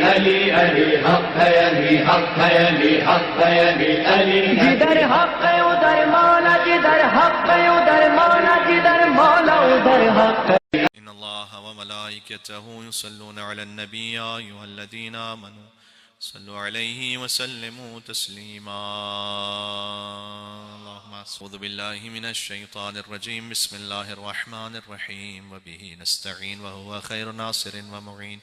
علی علی حق ہے علی حق ہے علی حق ہے علی علی جدھر حق ہے ادھر مولا، جدھر حق ہے ادھر مولا، جدھر مولا ادھر حق ہے. إن الله وملائكته يصلون على النبي يا أيها الذين آمنوا صلوا عليه وسلموا تسليما. اللهم أعوذ بالله من الشيطان الرجيم. بسم الله الرحمن الرحيم. وبه نستعين وهو خير ناصر ومعين.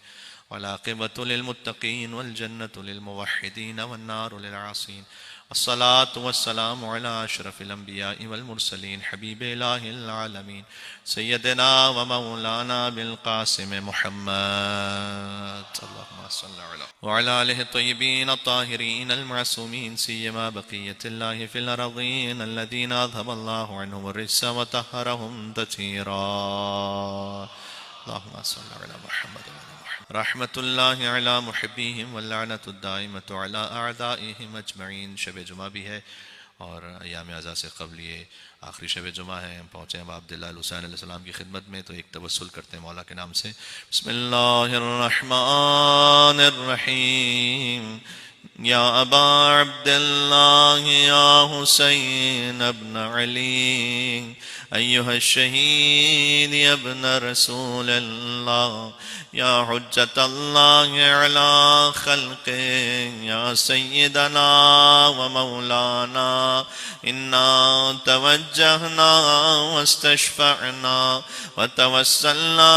والعاقبة للمتقين والجنة للموحدين والنار للعاصين. الصلاة والسلام على أشرف الأنبياء والمرسلين حبيب إله العالمين سيدنا ومولانا بالقاسم محمد اللهم صل على وعلى آله الطيبين الطاهرين المعصومين سيما بقية الله في الأرضين الذين أذهب الله عنهم الرجس وطهرهم تطهيرا. اللهم صل على محمد وعلى محمد. رحمت اللہ علی محبیہم واللعنت الدائمۃ علی اعدائہم اجمعین. شب جمعہ بھی ہے اور ایام اعزاء سے قبل یہ آخری شب جمعہ ہے. ہم پہنچے ہیں ابا عبداللہ الحسین علیہ السلام کی خدمت میں، تو ایک توسل کرتے ہیں مولا کے نام سے. بسم اللہ الرحمن الرحیم. یا ابا عبداللہ یا حسین ابن علی ایہا الشہید ابن رسول اللہ یا حجت اللہ علی خلق یا سیدنا و مولانا انا توجہنا واستشفعنا وتوسلنا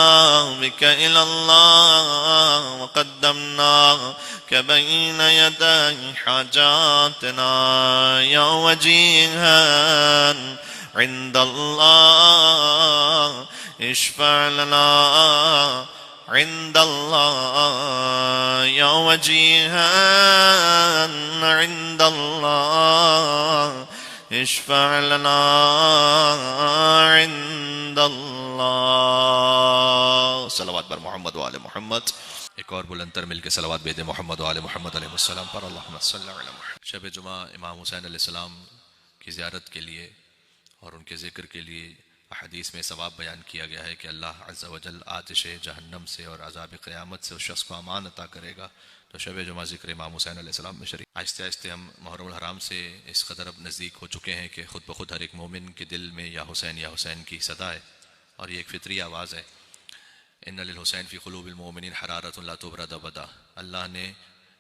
بک الی اللہ وقدمناک بین یدی حاجاتنا یا وجیہا عند اللہ اشفع لنا عند اللہ یا وجیہا عند اللہ اشفع لنا عند اللہ. صلوات بر محمد و آل محمد. ایک اور بلندتر مل کے صلوات بید محمد و آل محمد علیہ السلام پر. اللہم صلی علی محمد. شب جمعہ امام حسین علیہ السلام کی زیارت کے لیے اور ان کے ذکر کے لیے احادیث میں ثواب بیان کیا گیا ہے کہ اللہ عز و جل آتش جہنم سے اور عذاب قیامت سے اس شخص کو امان عطا کرے گا. تو شب جمعہ ذکر امام حسین علیہ السلام میں شریک. آہستہ آہستہ ہم محرم الحرام سے اس قدر اب نزدیک ہو چکے ہیں کہ خود بخود ہر ایک مومن کے دل میں یا حسین کی صدا ہے، اور یہ ایک فطری آواز ہے. ان للحسین فی قلوب المؤمنین حرارۃ لا تبرد ابدا. اللہ نے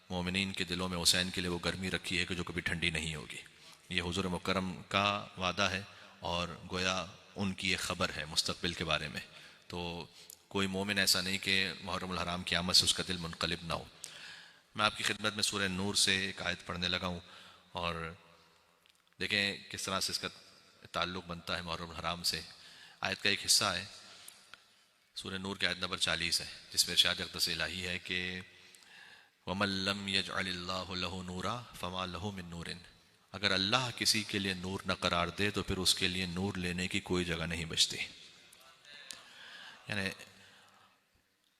مومنین کے دلوں میں حسین کے لیے وہ گرمی رکھی ہے کہ جو کبھی ٹھنڈی نہیں ہوگی. یہ حضور مکرم کا وعدہ ہے اور گویا ان کی ایک خبر ہے مستقبل کے بارے میں. تو کوئی مومن ایسا نہیں کہ محرم الحرام کی آمد سے اس کا دل منقلب نہ ہو. میں آپ کی خدمت میں سورہ نور سے ایک آیت پڑھنے لگا ہوں، اور دیکھیں کس طرح سے اس کا تعلق بنتا ہے محرم الحرام سے. آیت کا ایک حصہ ہے سورہ نور کی آیت نمبر 40 ہے، جس میں ارشاد اقدس الہی ہے کہ وَمَن لَّمْ يَجْعَلِ اللَّهُ لَهُ نُورًا فَمَا لَهُ مِن نُورٍ. اگر اللہ کسی کے لیے نور نہ قرار دے تو پھر اس کے لیے نور لینے کی کوئی جگہ نہیں بچتی. یعنی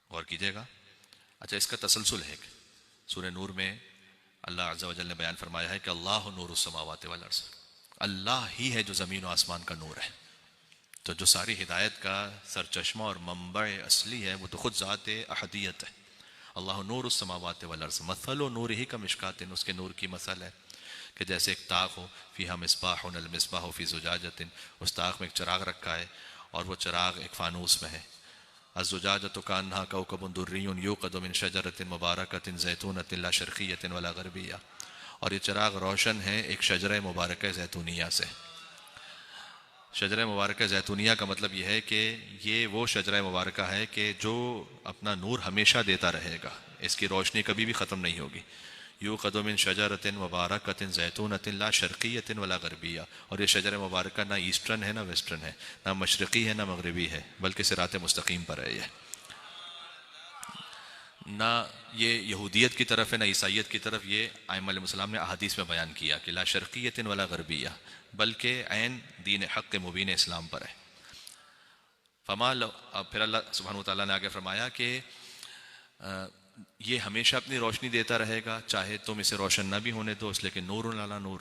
غور کیجئے گا. اچھا، اس کا تسلسل ہے کہ سورہ نور میں اللہ عز و جل نے بیان فرمایا ہے کہ اللہ نور السماوات والارض. اللہ ہی ہے جو زمین و آسمان کا نور ہے. تو جو ساری ہدایت کا سرچشمہ اور منبع اصلی ہے وہ تو خود ذات احدیت ہے. اللہ نور السماوات والارض مثل نورہ کمشکات. اس کے نور کی مثل ہے کہ جیسے ایک طاق ہو فیہا مصباح المصباح فی زجاجۃ. اس طاق میں ایک چراغ رکھا ہے اور وہ چراغ ایک فانوس میں ہے. الزجاجۃ کانہا کوکب دری یوقد من شجرۃ مبارکۃ زیتونۃ لا شرقیۃ ولا غربیہ. اور یہ چراغ روشن ہے ایک شجرہ مبارکہ زیتونیہ سے. شجرہ مبارکہ زیتونیہ کا مطلب یہ ہے کہ یہ وہ شجرہ مبارکہ ہے کہ جو اپنا نور ہمیشہ دیتا رہے گا، اس کی روشنی کبھی بھی ختم نہیں ہوگی. یوقد من شجرۃ مبارکۃ زیتونۃ لا شرقیۃ ولا غربیہ. اور یہ شجرہ مبارکہ نہ ایسٹرن ہے نہ ویسٹرن ہے، نہ مشرقی ہے نہ مغربی ہے، بلکہ صراط مستقیم پر ہے. یہ نہ یہ یہودیت کی طرف ہے نہ عیسائیت کی طرف. یہ ائمہ علیہ السلام نے احادیث میں بیان کیا کہ لا شرقیۃ ولا غربیہ، بلکہ عین دین حق مبین اسلام پر ہے. پھر اللہ سبحانہ وتعالیٰ نے آگے فرمایا کہ یہ ہمیشہ اپنی روشنی دیتا رہے گا، چاہے تم اسے روشن نہ بھی ہونے دو. اس لیے کہ نور علی نور،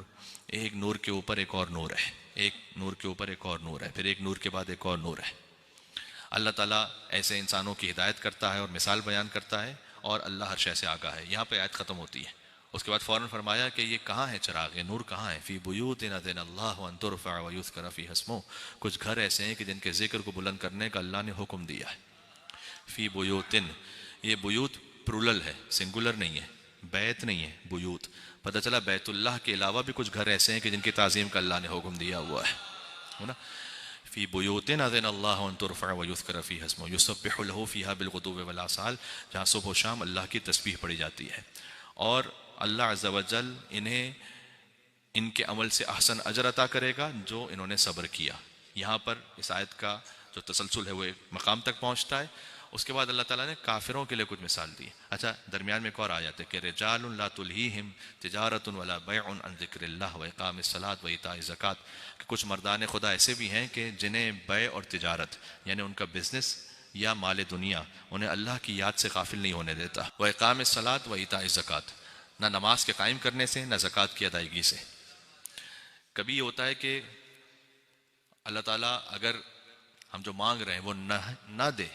ایک نور کے اوپر ایک اور نور ہے، ایک نور کے اوپر ایک اور نور ہے، پھر ایک نور کے بعد ایک اور نور ہے. اللہ تعالیٰ ایسے انسانوں کی ہدایت کرتا ہے اور مثال بیان کرتا ہے، اور اللہ ہر شے سے آگاہ ہے. یہاں پہ آیت ختم ہوتی ہے. اس کے بعد فوراً فرمایا کہ یہ کہاں ہے چراغ، نور کہاں ہے؟ فی بیوت اذن اللہ ان ترفع ویذکر فیہا اسمہ، کچھ گھر ایسے ہیں کہ جن کے ذکر کو بلند کرنے کا اللہ نے حکم دیا ہے. فی بیوتن، یہ بیوت پرولل ہے، سنگولر نہیں ہے، بیت نہیں ہے، بیوت. پتہ چلا بیت اللہ کے علاوہ بھی کچھ گھر ایسے ہیں کہ جن کی تعظیم کا اللہ نے حکم دیا ہوا ہے نا. فی بیوت اذن اللہ ان ترفع ویذکر فیہا اسمہ یسبح لہ فیہا بالغدو والآصال، جہاں صبح و شام اللہ کی تسبیح پڑھی جاتی ہے. اور اللہ عز و جل انہیں ان کے عمل سے احسن اجر عطا کرے گا جو انہوں نے صبر کیا. یہاں پر اس آیت کا جو تسلسل ہے وہ ایک مقام تک پہنچتا ہے. اس کے بعد اللہ تعالیٰ نے کافروں کے لیے کچھ مثال دی. اچھا، درمیان میں ایک اور آیت ہے کہ رجال لا تلہیہم تجارت ولا بیع عن ذکر اللہ واقام الصلاۃ وایتاء الزکوٰۃ، کہ کچھ مردان خدا ایسے بھی ہیں کہ جنہیں بیع اور تجارت یعنی ان کا بزنس یا مال دنیا انہیں اللہ کی یاد سے غافل نہیں ہونے دیتا. واقام الصلاۃ وایتاء الزکوٰۃ، نہ نماز کے قائم کرنے سے نہ زکوٰۃ کی ادائیگی سے. کبھی یہ ہوتا ہے کہ اللہ تعالیٰ اگر ہم جو مانگ رہے ہیں وہ نہ دے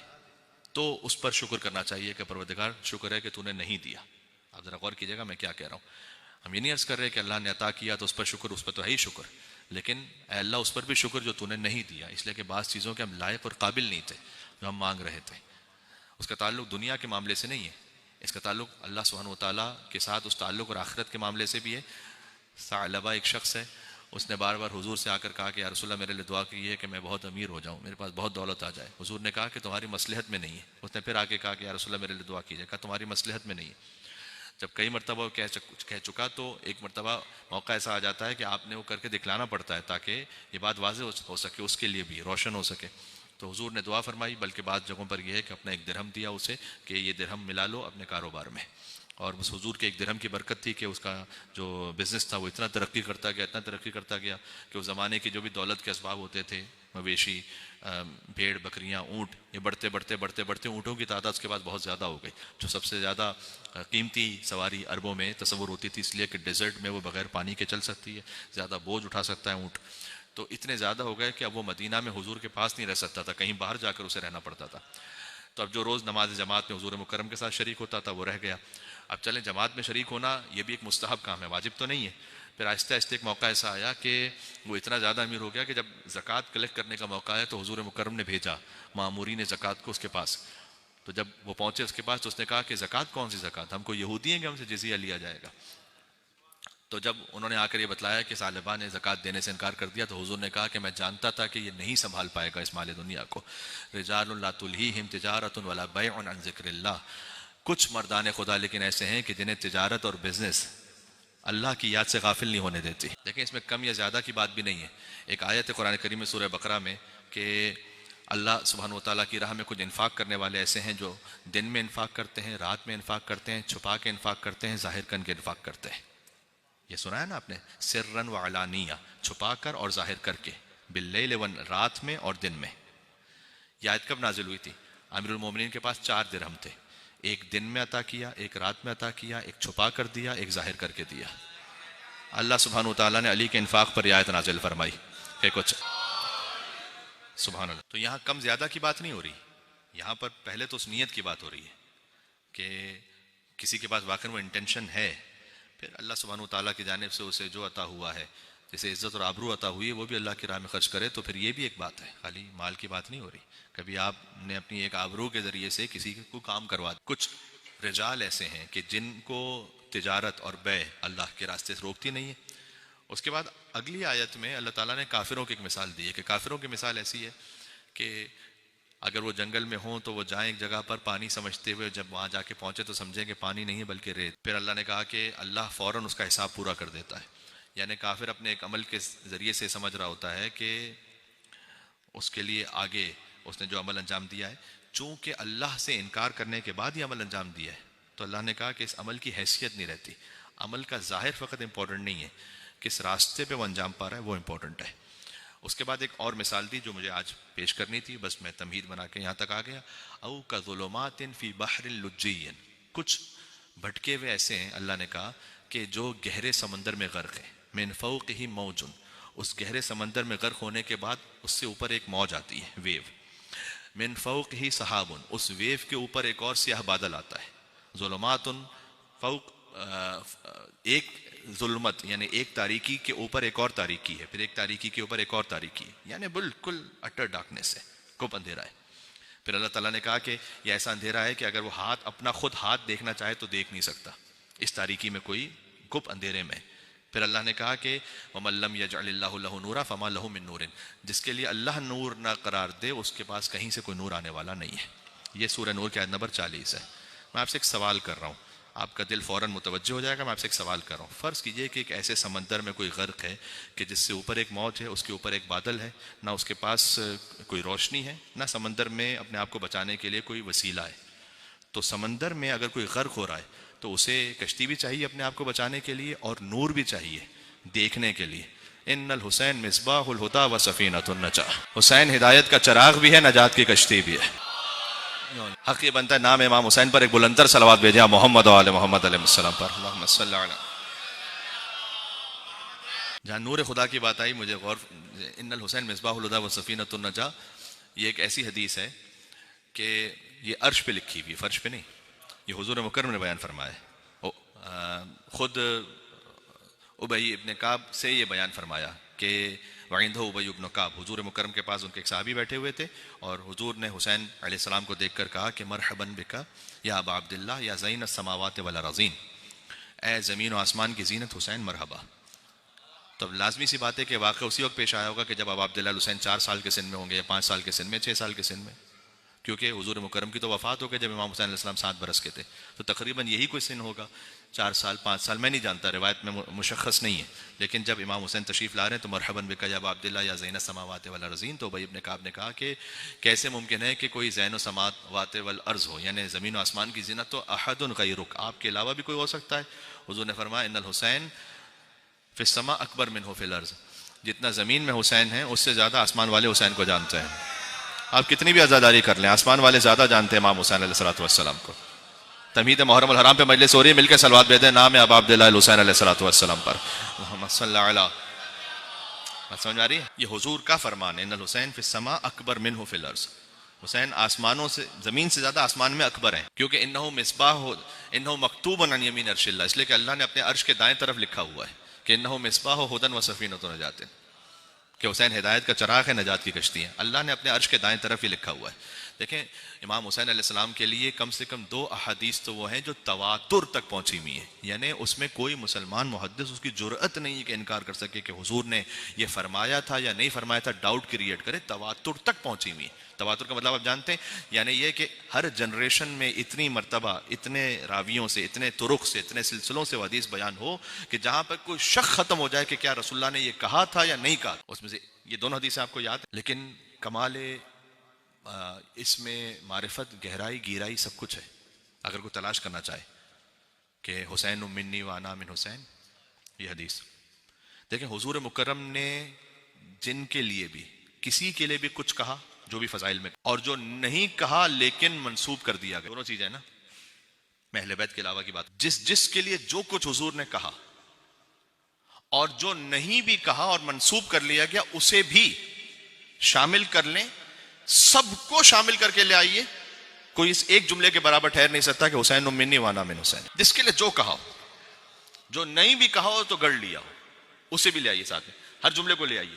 تو اس پر شکر کرنا چاہیے کہ پروردگار شکر ہے کہ تو نے نہیں دیا. آپ ذرا غور کیجیے گا میں کیا کہہ رہا ہوں. ہم یہ نہیں عرض کر رہے کہ اللہ نے عطا کیا تو اس پر شکر، اس پر تو ہے ہی شکر، لیکن اے اللہ اس پر بھی شکر جو تو نے نہیں دیا، اس لیے کہ بعض چیزوں کے ہم لائق اور قابل نہیں تھے جو ہم مانگ رہے تھے. اس کا تعلق دنیا کے معاملے سے نہیں ہے، اس کا تعلق اللہ سبحانہ وتعالیٰ کے ساتھ اس تعلق اور آخرت کے معاملے سے بھی ہے. ثعلبہ ایک شخص ہے، اس نے بار بار حضور سے آ کر کہا کہ یا رسول اللہ میرے لیے دعا کی ہے کہ میں بہت امیر ہو جاؤں، میرے پاس بہت دولت آ جائے. حضور نے کہا کہ تمہاری مصلحت میں نہیں ہے. اس نے پھر آ کے کہا کہ یا رسول اللہ میرے لیے دعا کیجیے، کہا تمہاری مصلحت میں نہیں ہے. جب کئی مرتبہ وہ کہہ چکا تو ایک مرتبہ موقع ایسا آ جاتا ہے کہ آپ نے وہ کر کے دکھلانا پڑتا ہے تاکہ یہ بات واضح ہو سکے، اس کے لیے بھی روشن ہو سکے. تو حضور نے دعا فرمائی، بلکہ بعض جگہوں پر یہ ہے کہ اپنا ایک درہم دیا اسے کہ یہ درہم ملا لو اپنے کاروبار میں. اور اس حضور کے ایک درہم کی برکت تھی کہ اس کا جو بزنس تھا وہ اتنا ترقی کرتا گیا کہ اس زمانے کی جو بھی دولت کے اسباب ہوتے تھے، مویشی، بھیڑ، بکریاں، اونٹ، یہ بڑھتے اونٹوں کی تعداد اس کے بعد بہت زیادہ ہو گئی، جو سب سے زیادہ قیمتی سواری عربوں میں تصور ہوتی تھی، اس لیے کہ ڈیزرٹ میں وہ بغیر پانی کے چل سکتی ہے، زیادہ بوجھ اٹھا سکتا ہے اونٹ. تو اتنے زیادہ ہو گئے کہ اب وہ مدینہ میں حضور کے پاس نہیں رہ سکتا تھا، کہیں باہر جا کر اسے رہنا پڑتا تھا. تو اب جو روز نماز جماعت میں حضور مکرم کے ساتھ شریک ہوتا تھا وہ رہ گیا. اب چلیں جماعت میں شریک ہونا یہ بھی ایک مستحب کام ہے، واجب تو نہیں ہے. پھر آہستہ آہستہ ایک موقع ایسا آیا کہ وہ اتنا زیادہ امیر ہو گیا کہ جب زکوٰۃ کلیکٹ کرنے کا موقع آیا تو حضور مکرم نے بھیجا مامورین زکوٰۃ کو اس کے پاس. تو جب وہ پہنچے اس کے پاس تو اس نے کہا کہ زکوٰۃ کون سی زکوٰۃ، ہم کو یہودی ہیں کہ ہم سے جزیہ لیا جائے گا. تو جب انہوں نے آ کر یہ بتلایا کہ ثعلبہ نے زکوٰۃ دینے سے انکار کر دیا تو حضور نے کہا کہ میں جانتا تھا کہ یہ نہیں سنبھال پائے گا اس مال دنیا کو. رجال لا تلہیہم تجارت ولا بیع عن ذکر اللہ، کچھ مردان خدا لیکن ایسے ہیں کہ جنہیں تجارت اور بزنس اللہ کی یاد سے غافل نہیں ہونے دیتی. لیکن اس میں کم یا زیادہ کی بات بھی نہیں ہے. ایک آیت ہے قرآن کریم میں سورہ بقرہ میں کہ اللہ سبحانہ وتعالیٰ کی راہ میں کچھ انفاق کرنے والے ایسے ہیں جو دن میں انفاق کرتے ہیں، رات میں انفاق کرتے ہیں، چھپا کے انفاق کرتے ہیں، ظاہر کر کے انفاق کرتے ہیں. یہ سنا ہے نا آپ نے، سرًا وعلانیہ، چھپا کر اور ظاہر کر کے، باللیل رات میں اور دن میں. یہ آیت کب نازل ہوئی تھی؟ امیر المومنین کے پاس 4 درہم تھے، ایک دن میں عطا کیا، ایک رات میں عطا کیا، ایک چھپا کر دیا، ایک ظاہر کر کے دیا. اللہ سبحانہ وتعالیٰ نے علی کے انفاق پر یہ آیت نازل فرمائی کہ کچھ سبحان اللہ. تو یہاں کم زیادہ کی بات نہیں ہو رہی، یہاں پر پہلے تو اس نیت کی بات ہو رہی ہے کہ کسی کے پاس واقعی وہ انٹینشن ہے، پھر اللہ سبحانہ وتعالیٰ کی جانب سے اسے جو عطا ہوا ہے، جیسے عزت اور آبرو عطا ہوئی ہے وہ بھی اللہ کی راہ میں خرچ کرے، تو پھر یہ بھی ایک بات ہے، خالی مال کی بات نہیں ہو رہی. کبھی آپ نے اپنی ایک آبرو کے ذریعے سے کسی کو کام کروا دیا. کچھ رجال ایسے ہیں کہ جن کو تجارت اور بیع اللہ کے راستے سے روکتی نہیں ہے. اس کے بعد اگلی آیت میں اللہ تعالیٰ نے کافروں کی ایک مثال دی ہے کہ کافروں کی مثال ایسی ہے کہ اگر وہ جنگل میں ہوں تو وہ جائیں ایک جگہ پر پانی سمجھتے ہوئے، جب وہاں جا کے پہنچے تو سمجھیں کہ پانی نہیں ہے بلکہ ریت. پھر اللہ نے کہا کہ اللہ فوراً اس کا حساب پورا کر دیتا ہے. یعنی کافر اپنے ایک عمل کے ذریعے سے سمجھ رہا ہوتا ہے کہ اس کے لیے آگے اس نے جو عمل انجام دیا ہے، چونکہ اللہ سے انکار کرنے کے بعد یہ عمل انجام دیا ہے تو اللہ نے کہا کہ اس عمل کی حیثیت نہیں رہتی. عمل کا ظاہر فقط امپورٹنٹ نہیں ہے، کس راستے پہ وہ انجام پا رہا ہے وہ امپورٹنٹ ہے. اس کے بعد ایک اور مثال دی جو مجھے آج پیش کرنی تھی، بس میں تمہید بنا کے یہاں تک آ گیا. او کظلمات فی بحر لجی، کچھ بھٹکے ہوئے ایسے ہیں اللہ نے کہا کہ جو گہرے سمندر میں غرق ہیں. من فوقہ موج، اس گہرے سمندر میں غرق ہونے کے بعد اس سے اوپر ایک موج آتی ہے، ویو. من فوقہ سحاب، اس ویو کے اوپر ایک اور سیاہ بادل آتا ہے. ظلمات فوق ایک ظلمت یعنی ایک تاریکی کے اوپر ایک اور تاریکی ہے، پھر ایک تاریکی کے اوپر ایک اور تاریکی ہے، یعنی بالکل اٹر ڈارکنیس ہے، گپ اندھیرا ہے. پھر اللہ تعالیٰ نے کہا کہ یہ ایسا اندھیرا ہے کہ اگر وہ ہاتھ اپنا خود ہاتھ دیکھنا چاہے تو دیکھ نہیں سکتا اس تاریکی میں، کوئی گپ اندھیرے میں. پھر اللہ نے کہا کہ وَمَن لَّمْ يَجْعَلِ اللَّهُ لَهُ نُورًا فَمَا لَهُ مِن نُورٍ، جس کے لیے اللہ نور نہ قرار دے اس کے پاس کہیں سے کوئی نور آنے والا نہیں ہے. یہ سورہ نور کی آیت نمبر 40 ہے. میں آپ سے ایک سوال کر رہا ہوں، آپ کا دل فوراً متوجہ ہو جائے گا. میں آپ سے ایک سوال کر رہا ہوں. فرض کیجئے کہ ایک ایسے سمندر میں کوئی غرق ہے کہ جس سے اوپر ایک موج ہے، اس کے اوپر ایک بادل ہے، نہ اس کے پاس کوئی روشنی ہے، نہ سمندر میں اپنے آپ کو بچانے کے لیے کوئی وسیلہ ہے. تو سمندر میں اگر کوئی غرق ہو رہا ہے تو اسے کشتی بھی چاہیے اپنے آپ کو بچانے کے لیے، اور نور بھی چاہیے دیکھنے کے لیے. ان الحسین مصباح الہدی و سفینۃ النجاۃ، حسین ہدایت کا چراغ بھی ہے، نجات کی کشتی بھی ہے. حق یہ بنتا ہے نام امام حسین پر ایک بلندر صلوات بھیجیں محمد و آل محمد علیہ السلام پر. اللہم صلی علی. جہاں نور خدا کی بات آئی مجھے غور، ان الحسین مصباح الہدی و سفینۃ النجاۃ، یہ ایک ایسی حدیث ہے کہ یہ عرش پہ لکھی ہوئی، فرش پہ نہیں. یہ حضور مکرم نے بیان فرمایا ہے. خود ابی ابن کعب سے یہ بیان فرمایا کہ وعندہ ابی ابن کعب، حضور مکرم کے پاس ان کے ایک صحابی بیٹھے ہوئے تھے، اور حضور نے حسین علیہ السلام کو دیکھ کر کہا کہ مرحباً بکا یا ابا عبداللہ یا زین السماوات والارضین، اے زمین و آسمان کی زینت حسین مرحبا. تو لازمی سی بات ہے کہ واقعہ اسی وقت پیش آیا ہوگا کہ جب ابا عبداللہ حسین 4 سال کے سن میں ہوں گے، یا 5 سال کے سن میں، 6 سال کے سن میں، کیونکہ حضور مکرم کی تو وفات ہو گئی جب امام حسین علیہ السلام 7 برس کے تھے. تو تقریباً یہی کوئی سن ہوگا، 4 سال 5 سال، میں نہیں جانتا، روایت میں مشخص نہیں ہے. لیکن جب امام حسین تشریف لا رہے ہیں تو مرحباً بکا یا ابا عبداللہ یا زین السماوات والارضین، تو ابی ابن کعب نے کہا کہ کیسے ممکن ہے کہ کوئی زین السماوات والارض ہو، یعنی زمین و آسمان کی زینت تو احد غیرک، آپ کے علاوہ بھی کوئی ہو سکتا ہے. حضور نے فرمایا ان الحسین فی السماء اکبر منہ فی الارض، جتنا زمین میں حسین ہیں اس سے زیادہ آسمان والے حسین کو جانتے ہیں. آپ کتنی بھی عزاداری کر لیں، آسمان والے زیادہ جانتے ہیں امام حسین علیہ السلام کو. تمہید محرم الحرام پہ مجلس ہو رہی ہے، مل کے صلوات بھیجیں نام ابا عبداللہ الحسین علیہ السلام پر. محمد صلی اللہ علیہ. بات سمجھ آ رہی ہے؟ یہ حضور کا فرمان ہے، ان الحسین فی السماء اکبر منہ فی الارض، حسین آسمانوں سے، زمین سے زیادہ آسمان میں اکبر ہیں. کیونکہ انہ مصباح، انہ مکتوب عن یمین عرش اللہ، اس لیے کہ اللہ نے اپنے عرش کے دائیں طرف لکھا ہوا ہے کہ انہ مصباح ہدی و سفینۃ النجاۃ، کہ حسین ہدایت کا چراغ ہے، نجات کی کشتی ہے. اللہ نے اپنے عرش کے دائیں طرف ہی لکھا ہوا ہے. دیکھیں امام حسین علیہ السلام کے لیے کم سے کم 2 احادیث تو وہ ہیں جو تواتر تک پہنچی ہوئی ہیں، یعنی اس میں کوئی مسلمان محدث اس کی جرأت نہیں ہے کہ انکار کر سکے کہ حضور نے یہ فرمایا تھا یا نہیں فرمایا تھا، ڈاؤٹ کریٹ کرے. تواتر تک پہنچی ہوئی ہے. تواتر کا مطلب آپ جانتے ہیں، یعنی یہ کہ ہر جنریشن میں اتنی مرتبہ، اتنے راویوں سے، اتنے طرق سے، اتنے سلسلوں سے حدیث بیان ہو کہ جہاں پر کوئی شک ختم ہو جائے کہ کیا رسول اللہ نے یہ کہا تھا یا نہیں کہا. اس میں سے یہ دونوں حدیثیں آپ کو یاد ہیں. لیکن کمال اس میں معرفت، گہرائی، گیرائی سب کچھ ہے. اگر کوئی تلاش کرنا چاہے کہ حسین منی وانا من حسین، یہ حدیث دیکھیں. حضور مکرم نے جن کے لیے بھی، کسی کے لیے بھی کچھ کہا جو بھی فضائل میں، اور جو نہیں کہا لیکن منسوب کر دیا گیا، دونوں چیزیں نا. میں اہل بیت کے علاوہ کی بات، جس کے لیے جو کچھ حضور نے کہا اور جو نہیں بھی کہا اور منسوب کر لیا گیا اسے بھی شامل کر لیں، سب کو شامل کر کے لے آئیے. کوئی اس ایک جملے کے برابر ٹھہر نہیں سکتا کہ حسین منی وانا من حسین. جس کے لیے جو کہا ہو، جو نہیں بھی کہا ہو تو گڑ لیا ہو، اسے بھی لے آئیے ساتھ میں. ہر جملے کو لے آئیے.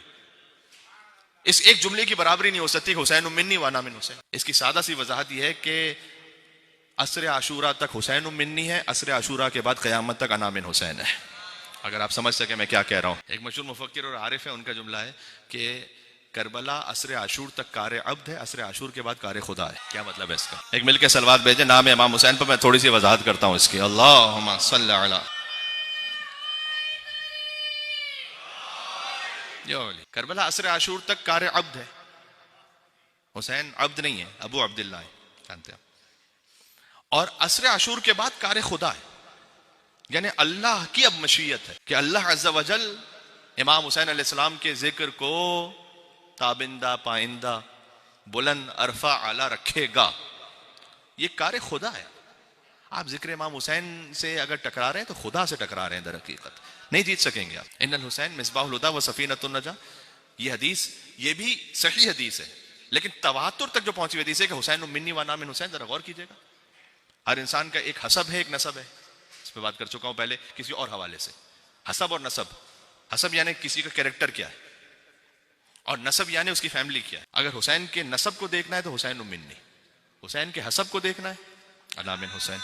اس ایک جملے کی برابری نہیں ہو سکتی کہ حسین منی وانا من حسین. اس کی سادہ سی وضاحت یہ ہے کہ عصر عاشورہ تک حسین منی ہے، عصر عاشورہ کے بعد قیامت تک انا من حسین ہے. اگر آپ سمجھ سکیں میں کیا کہہ رہا ہوں. ایک مشہور مفکر اور عارف ہے، ان کا جملہ ہے کہ کربلا عصر عاشور تک کار عبد ہے، عصر عاشور کے بعد کار خدا ہے. کیا مطلب ہے اس کا؟ ایک مل کے صلوات بھیجیں نام امام حسین پر. میں تھوڑی سی وضاحت کرتا ہوں اس کی. اللہم صلی علی. کربلا عصر عاشور تک کار عبد ہے، حسین عبد نہیں ہے، ابو عبداللہ ہے، جانتے ہیں. اور عصر عاشور کے بعد کار خدا ہے، یعنی اللہ کی اب مشیت ہے کہ اللہ عز و جل امام حسین علیہ السلام کے ذکر کو تابندہ، پائندہ، بلند، عرفہ، اعلیٰ رکھے گا. یہ کار خدا ہے. آپ ذکر امام حسین سے اگر ٹکرا رہے ہیں تو خدا سے ٹکرا رہے ہیں، در حقیقت نہیں جیت سکیں گے آپ. ان الحسین مصباح الہدی و سفینۃ النجاۃ، یہ حدیث یہ بھی صحیح حدیث ہے، لیکن تواتر تک جو پہنچی حدیث ہے کہ حسین منی وانا من حسین. ذرا غور کیجیے گا. ہر انسان کا ایک حسب ہے، ایک نسب ہے. اس پہ بات کر چکا ہوں پہلے کسی اور حوالے سے. حسب اور نسب. حسب یعنی کسی کا کیریکٹر کیا ہے، اور نسب یعنی اس کی فیملی کیا ہے. اگر حسین کے نسب کو دیکھنا ہے تو حسین منی، حسین کے حسب کو دیکھنا ہے علی من حسین.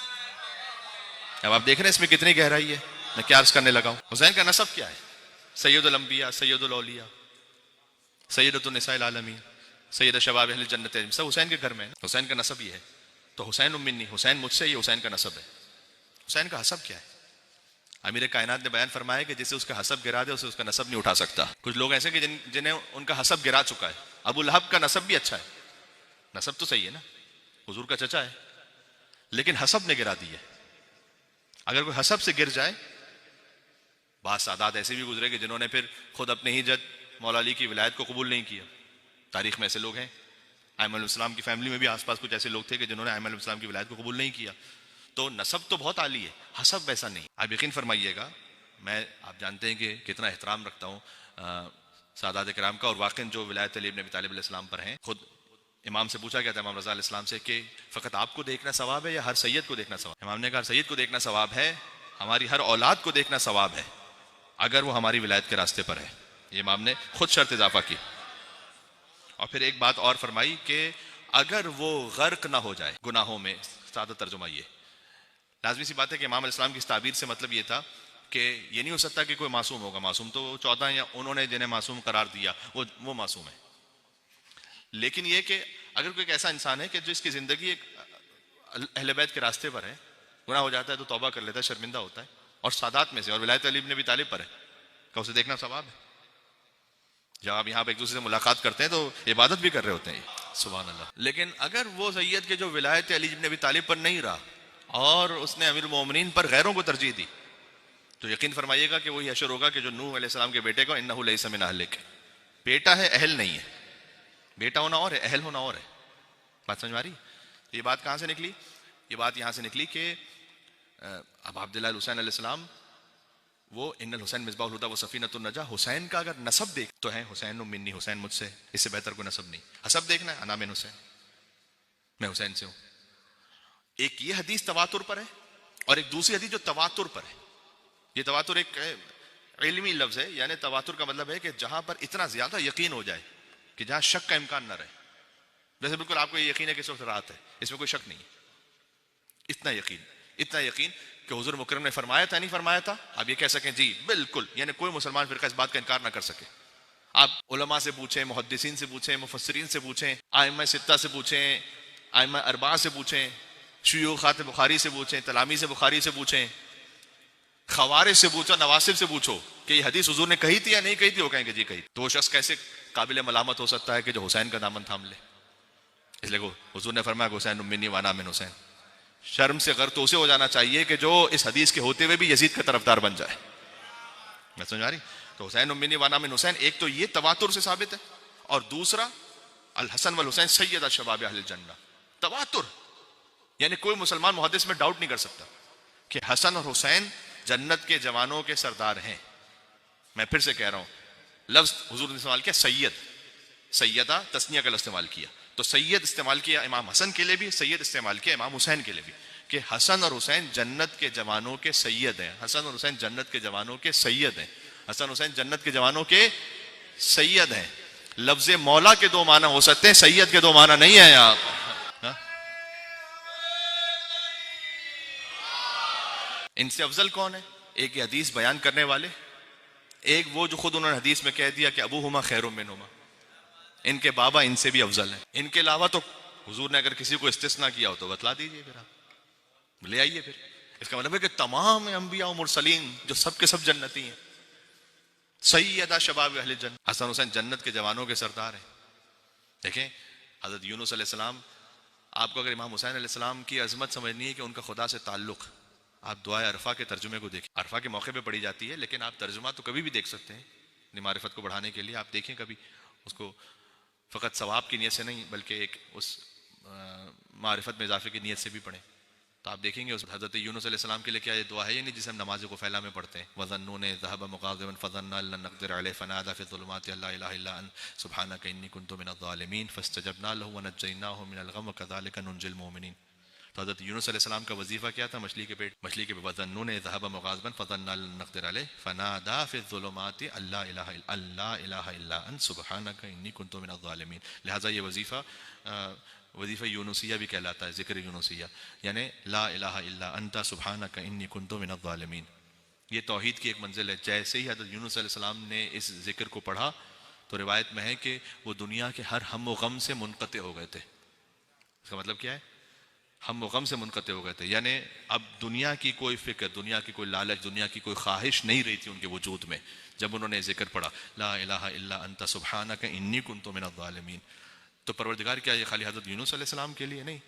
اب آپ دیکھ رہے ہیں اس میں کتنی گہرائی ہے، میں کیا عرض کرنے لگا ہوں. حسین کا نسب کیا ہے؟ سید الانبیاء، سید الاولیاء، سیدۃ النساء العالمین، سید شباب اہل جنت، سب حسین کے گھر میں ہے. حسین کا نسب یہ ہے. تو حسین منی، حسین مجھ سے، یہ حسین کا نسب ہے. حسین کا حسب کیا ہے؟ امیر کائنات نے بیان فرمایا کہ جسے اس کا حسب گرا دے اسے اس کا نسب نہیں اٹھا سکتا. کچھ لوگ ایسے کہ جنہیں ان کا حسب گرا چکا ہے. ابو لہب کا نسب بھی اچھا ہے، نسب تو صحیح ہے نا، حضور کا چچا ہے، لیکن حسب نے گرا دی ہے. اگر کوئی حسب سے گر جائے، بعض سادات ایسے بھی گزرے کہ جنہوں نے پھر خود اپنے ہی جد مولا علی کی ولایت کو قبول نہیں کیا. تاریخ میں ایسے لوگ ہیں. ائمہ علیہ السلام کی فیملی میں بھی آس پاس کچھ ایسے لوگ تھے کہ جنہوں نے ائمہ علیہ السلام کی ولایت کو قبول نہیں کیا. تو نسب تو بہت عالی ہے، حسب ویسا نہیں. آپ یقین فرمائیے گا، میں آپ جانتے ہیں کہ کتنا احترام رکھتا ہوں سادات کرام کا، اور واقعا جو ولایت علی بن ابی طالب علیہ السلام پر ہیں. خود امام سے پوچھا گیا تھا، امام رضا علیہ السلام سے، کہ فقط آپ کو دیکھنا ثواب ہے یا ہر سید کو دیکھنا ثواب؟ امام نے کہا ہر سید کو دیکھنا ثواب ہے، ہماری ہر اولاد کو دیکھنا ثواب ہے اگر وہ ہماری ولایت کے راستے پر ہے. یہ امام نے خود شرط اضافہ کی. اور پھر ایک بات اور فرمائی کہ اگر وہ غرق نہ ہو جائے گناہوں میں. سادہ ترجمہ یہ لازمی سی بات ہے کہ امام علیہ السلام کی اس تعبیر سے مطلب یہ تھا کہ یہ نہیں ہو سکتا کہ کوئی معصوم ہوگا. معصوم تو 14 یا انہوں نے جنہیں معصوم قرار دیا وہ معصوم ہے. لیکن یہ کہ اگر کوئی ایک ایسا انسان ہے کہ جو اس کی زندگی ایک اہل بیت کے راستے پر ہے، گناہ ہو جاتا ہے تو توبہ کر لیتا ہے، شرمندہ ہوتا ہے، اور سادات میں سے اور ولایت علی بن ابی طالب پر ہے، کہ اسے دیکھنا ثواب ہے. جب آپ یہاں پہ ایک دوسرے سے ملاقات کرتے ہیں تو عبادت بھی کر رہے ہوتے ہیں. سبحان اللہ. لیکن اگر وہ سید کے جو ولایت علی بن ابی طالب پر نہیں رہا اور اس نے امیر المومنین پر غیروں کو ترجیح دی، تو یقین فرمائیے گا کہ وہی حشر ہوگا کہ جو نوح علیہ السلام کے بیٹے کو انہ لیس من اہلک. بیٹا ہے، اہل نہیں ہے. بیٹا ہونا اور ہے، اہل ہونا اور ہے. بات سمجھ میں آ رہی؟ یہ بات کہاں سے نکلی؟ یہ بات یہاں سے نکلی کہ اب عبداللہ الحسین علیہ السلام، وہ ان الحسین مصباح الہدی و سفینۃ النجاہ، حسین کا اگر نسب دیکھ تو ہے حسین منی، حسین مجھ سے، اس سے بہتر کوئی نسب نہیں. حسب دیکھنا ہے، انا من حسین، میں حسین سے ہوں. ایک یہ حدیث تواتر پر ہے، اور ایک دوسری حدیث جو تواتر پر ہے. یہ تواتر ایک علمی لفظ ہے، یعنی تواتر کا مطلب ہے کہ جہاں پر اتنا زیادہ یقین ہو جائے کہ جہاں شک کا امکان نہ رہے. جیسے بالکل آپ کو یہ یقین ہے کہ اس وقت رات ہے، اس میں کوئی شک نہیں ہے. اتنا یقین کہ حضور مکرم نے فرمایا تھا، نہیں فرمایا تھا، آپ یہ کہہ سکیں جی بالکل، یعنی کوئی مسلمان فرقہ اس بات کا انکار نہ کر سکے. آپ علماء سے پوچھیں، محدثین سے پوچھیں، مفسرین سے پوچھیں، ائمہ ستہ سے پوچھیں، ائمہ اربعہ سے پوچھیں، شیوخات بخاری سے پوچھیں، تلامیذ بخاری سے پوچھیں، خوارج سے پوچھو، نواسب سے پوچھو کہ یہ حدیث حضور نے کہی تھی یا نہیں کہی تھی، وہ کہیں گے جی کہی. تو وہ شخص کیسے قابل ملامت ہو سکتا ہے کہ جو حسین کا دامن تھام لے؟ اس لیے حضور نے فرمایا کہ حسین منی وانا من حسین. شرم سے غرق تو اسے ہو جانا چاہیے کہ جو اس حدیث کے ہوتے ہوئے بھی یزید کا طرفدار بن جائے. میں سمجھ آ رہی؟ تو حسین منی وانا من حسین، ایک تو یہ تواتر سے ثابت ہے، اور دوسرا الحسن والحسین سید شباب اہل الجنہ. تواتر یعنی کوئی مسلمان محدث میں ڈاؤٹ نہیں کر سکتا کہ حسن اور حسین جنت کے جوانوں کے سردار ہیں. میں پھر سے کہہ رہا ہوں، لفظ حضور نے استعمال کیا سید، سیدہ تسنیہ کا لفظ استعمال کیا. تو سید استعمال کیا امام حسن کے لیے بھی، سید استعمال کیا امام حسین کے لیے بھی، کہ حسن اور حسین جنت کے جوانوں کے سید ہیں. حسن اور حسین جنت کے جوانوں کے سید ہیں. حسن حسین جنت کے جوانوں کے سید ہیں. لفظ مولا کے دو معنی ہو سکتے ہیں، سید کے دو معنی نہیں ہیں. آپ ان سے افضل کون ہے؟ ایک یہ حدیث بیان کرنے والے، ایک وہ جو خود انہوں نے حدیث میں کہہ دیا کہ ابوہما خیر منہما، ان کے بابا ان سے بھی افضل ہیں. ان کے علاوہ تو حضور نے اگر کسی کو استثناء کیا ہو تو بتلا دیجئے، پھر آپ لے آئیے. پھر اس کا مطلب ہے کہ تمام انبیاء و مرسلین جو سب کے سب جنتی ہیں، سیدہ شباب اہل جنت، حسن حسین جنت کے جوانوں کے سردار ہیں. دیکھیں حضرت یونس علیہ السلام، آپ کو اگر امام حسین علیہ السلام کی عظمت سمجھنی ہے کہ ان کا خدا سے تعلق، آپ دعائے عرفہ کے ترجمے کو دیکھیں. عرفہ کے موقع پہ پڑھی جاتی ہے، لیکن آپ ترجمہ تو کبھی بھی دیکھ سکتے ہیں اپنی معرفت کو بڑھانے کے لیے. آپ دیکھیں کبھی اس کو، فقط ثواب کی نیت سے نہیں بلکہ ایک اس معرفت میں اضافے کی نیت سے بھی پڑھیں. تو آپ دیکھیں گے اس حضرت یونس علیہ السلام کے لیے کیا یہ دعا ہے، یہ نہیں جسے ہم نماز غفیلہ میں پڑھتے ہیں، وَظَنُّونَ ذَهَبَ مُغَاضِبًا فَظَنَّ أَن لَّن نَّقْدِرَ عَلَيْهِ فَنَادَىٰ فِي الظُّلُمَاتِ أَن لَّا إِلَٰهَ إِلَّا أَنتَ سُبْحَانَكَ إِنِّي كُنتُ مِنَ الظَّالِمِينَ فَاسْتَجَبْنَا لَهُ وَنَجَّيْنَاهُ مِنَ الْغَمِّ وَكَذَٰلِكَ نُنجِي الْمُؤْمِنِينَ. تو حضرت یونس علیہ السلام کا وظیفہ کیا تھا؟ مچھلی کے پیٹ وَظَنُّونَ إِذْ ذَهَبَ مُغَاضِبًا فَظَنَّ أَن لَّن نَّقْدِرَ عَلَيْهِ فَنَادَىٰ فِي الظُّلُمَاتِ أَن لَّا إِلَٰهَ إِلَّا أَنتَ سُبْحَانَكَ إِنِّي كُنتُ مِنَ الظَّالِمِينَ۔ لہٰذا یہ وظیفہ یونسیہ بھی کہلاتا ہے، ذکر یونسیہ، یعنی لا الہ الا انت سبحانک انی کنت من الظالمین۔ یہ توحید کی ایک منزل ہے۔ جیسے ہی حضرت یونس علیہ السلام نے اس ذکر کو پڑھا تو روایت میں ہے کہ وہ دنیا کے ہر ہم و غم سے منقطع ہو گئے تھے۔ اس کا مطلب کیا ہے؟ ہم و غم سے منقطع ہو گئے تھے، یعنی اب دنیا کی کوئی فکر، دنیا کی کوئی لالچ، دنیا کی کوئی خواہش نہیں رہی تھی ان کے وجود میں جب انہوں نے ذکر پڑھا لا الہ الا انت سبحانک انی کنت من الظالمین۔ تو پروردگار کیا یہ خالی حضرت یونس علیہ السلام کے لیے نہیں؟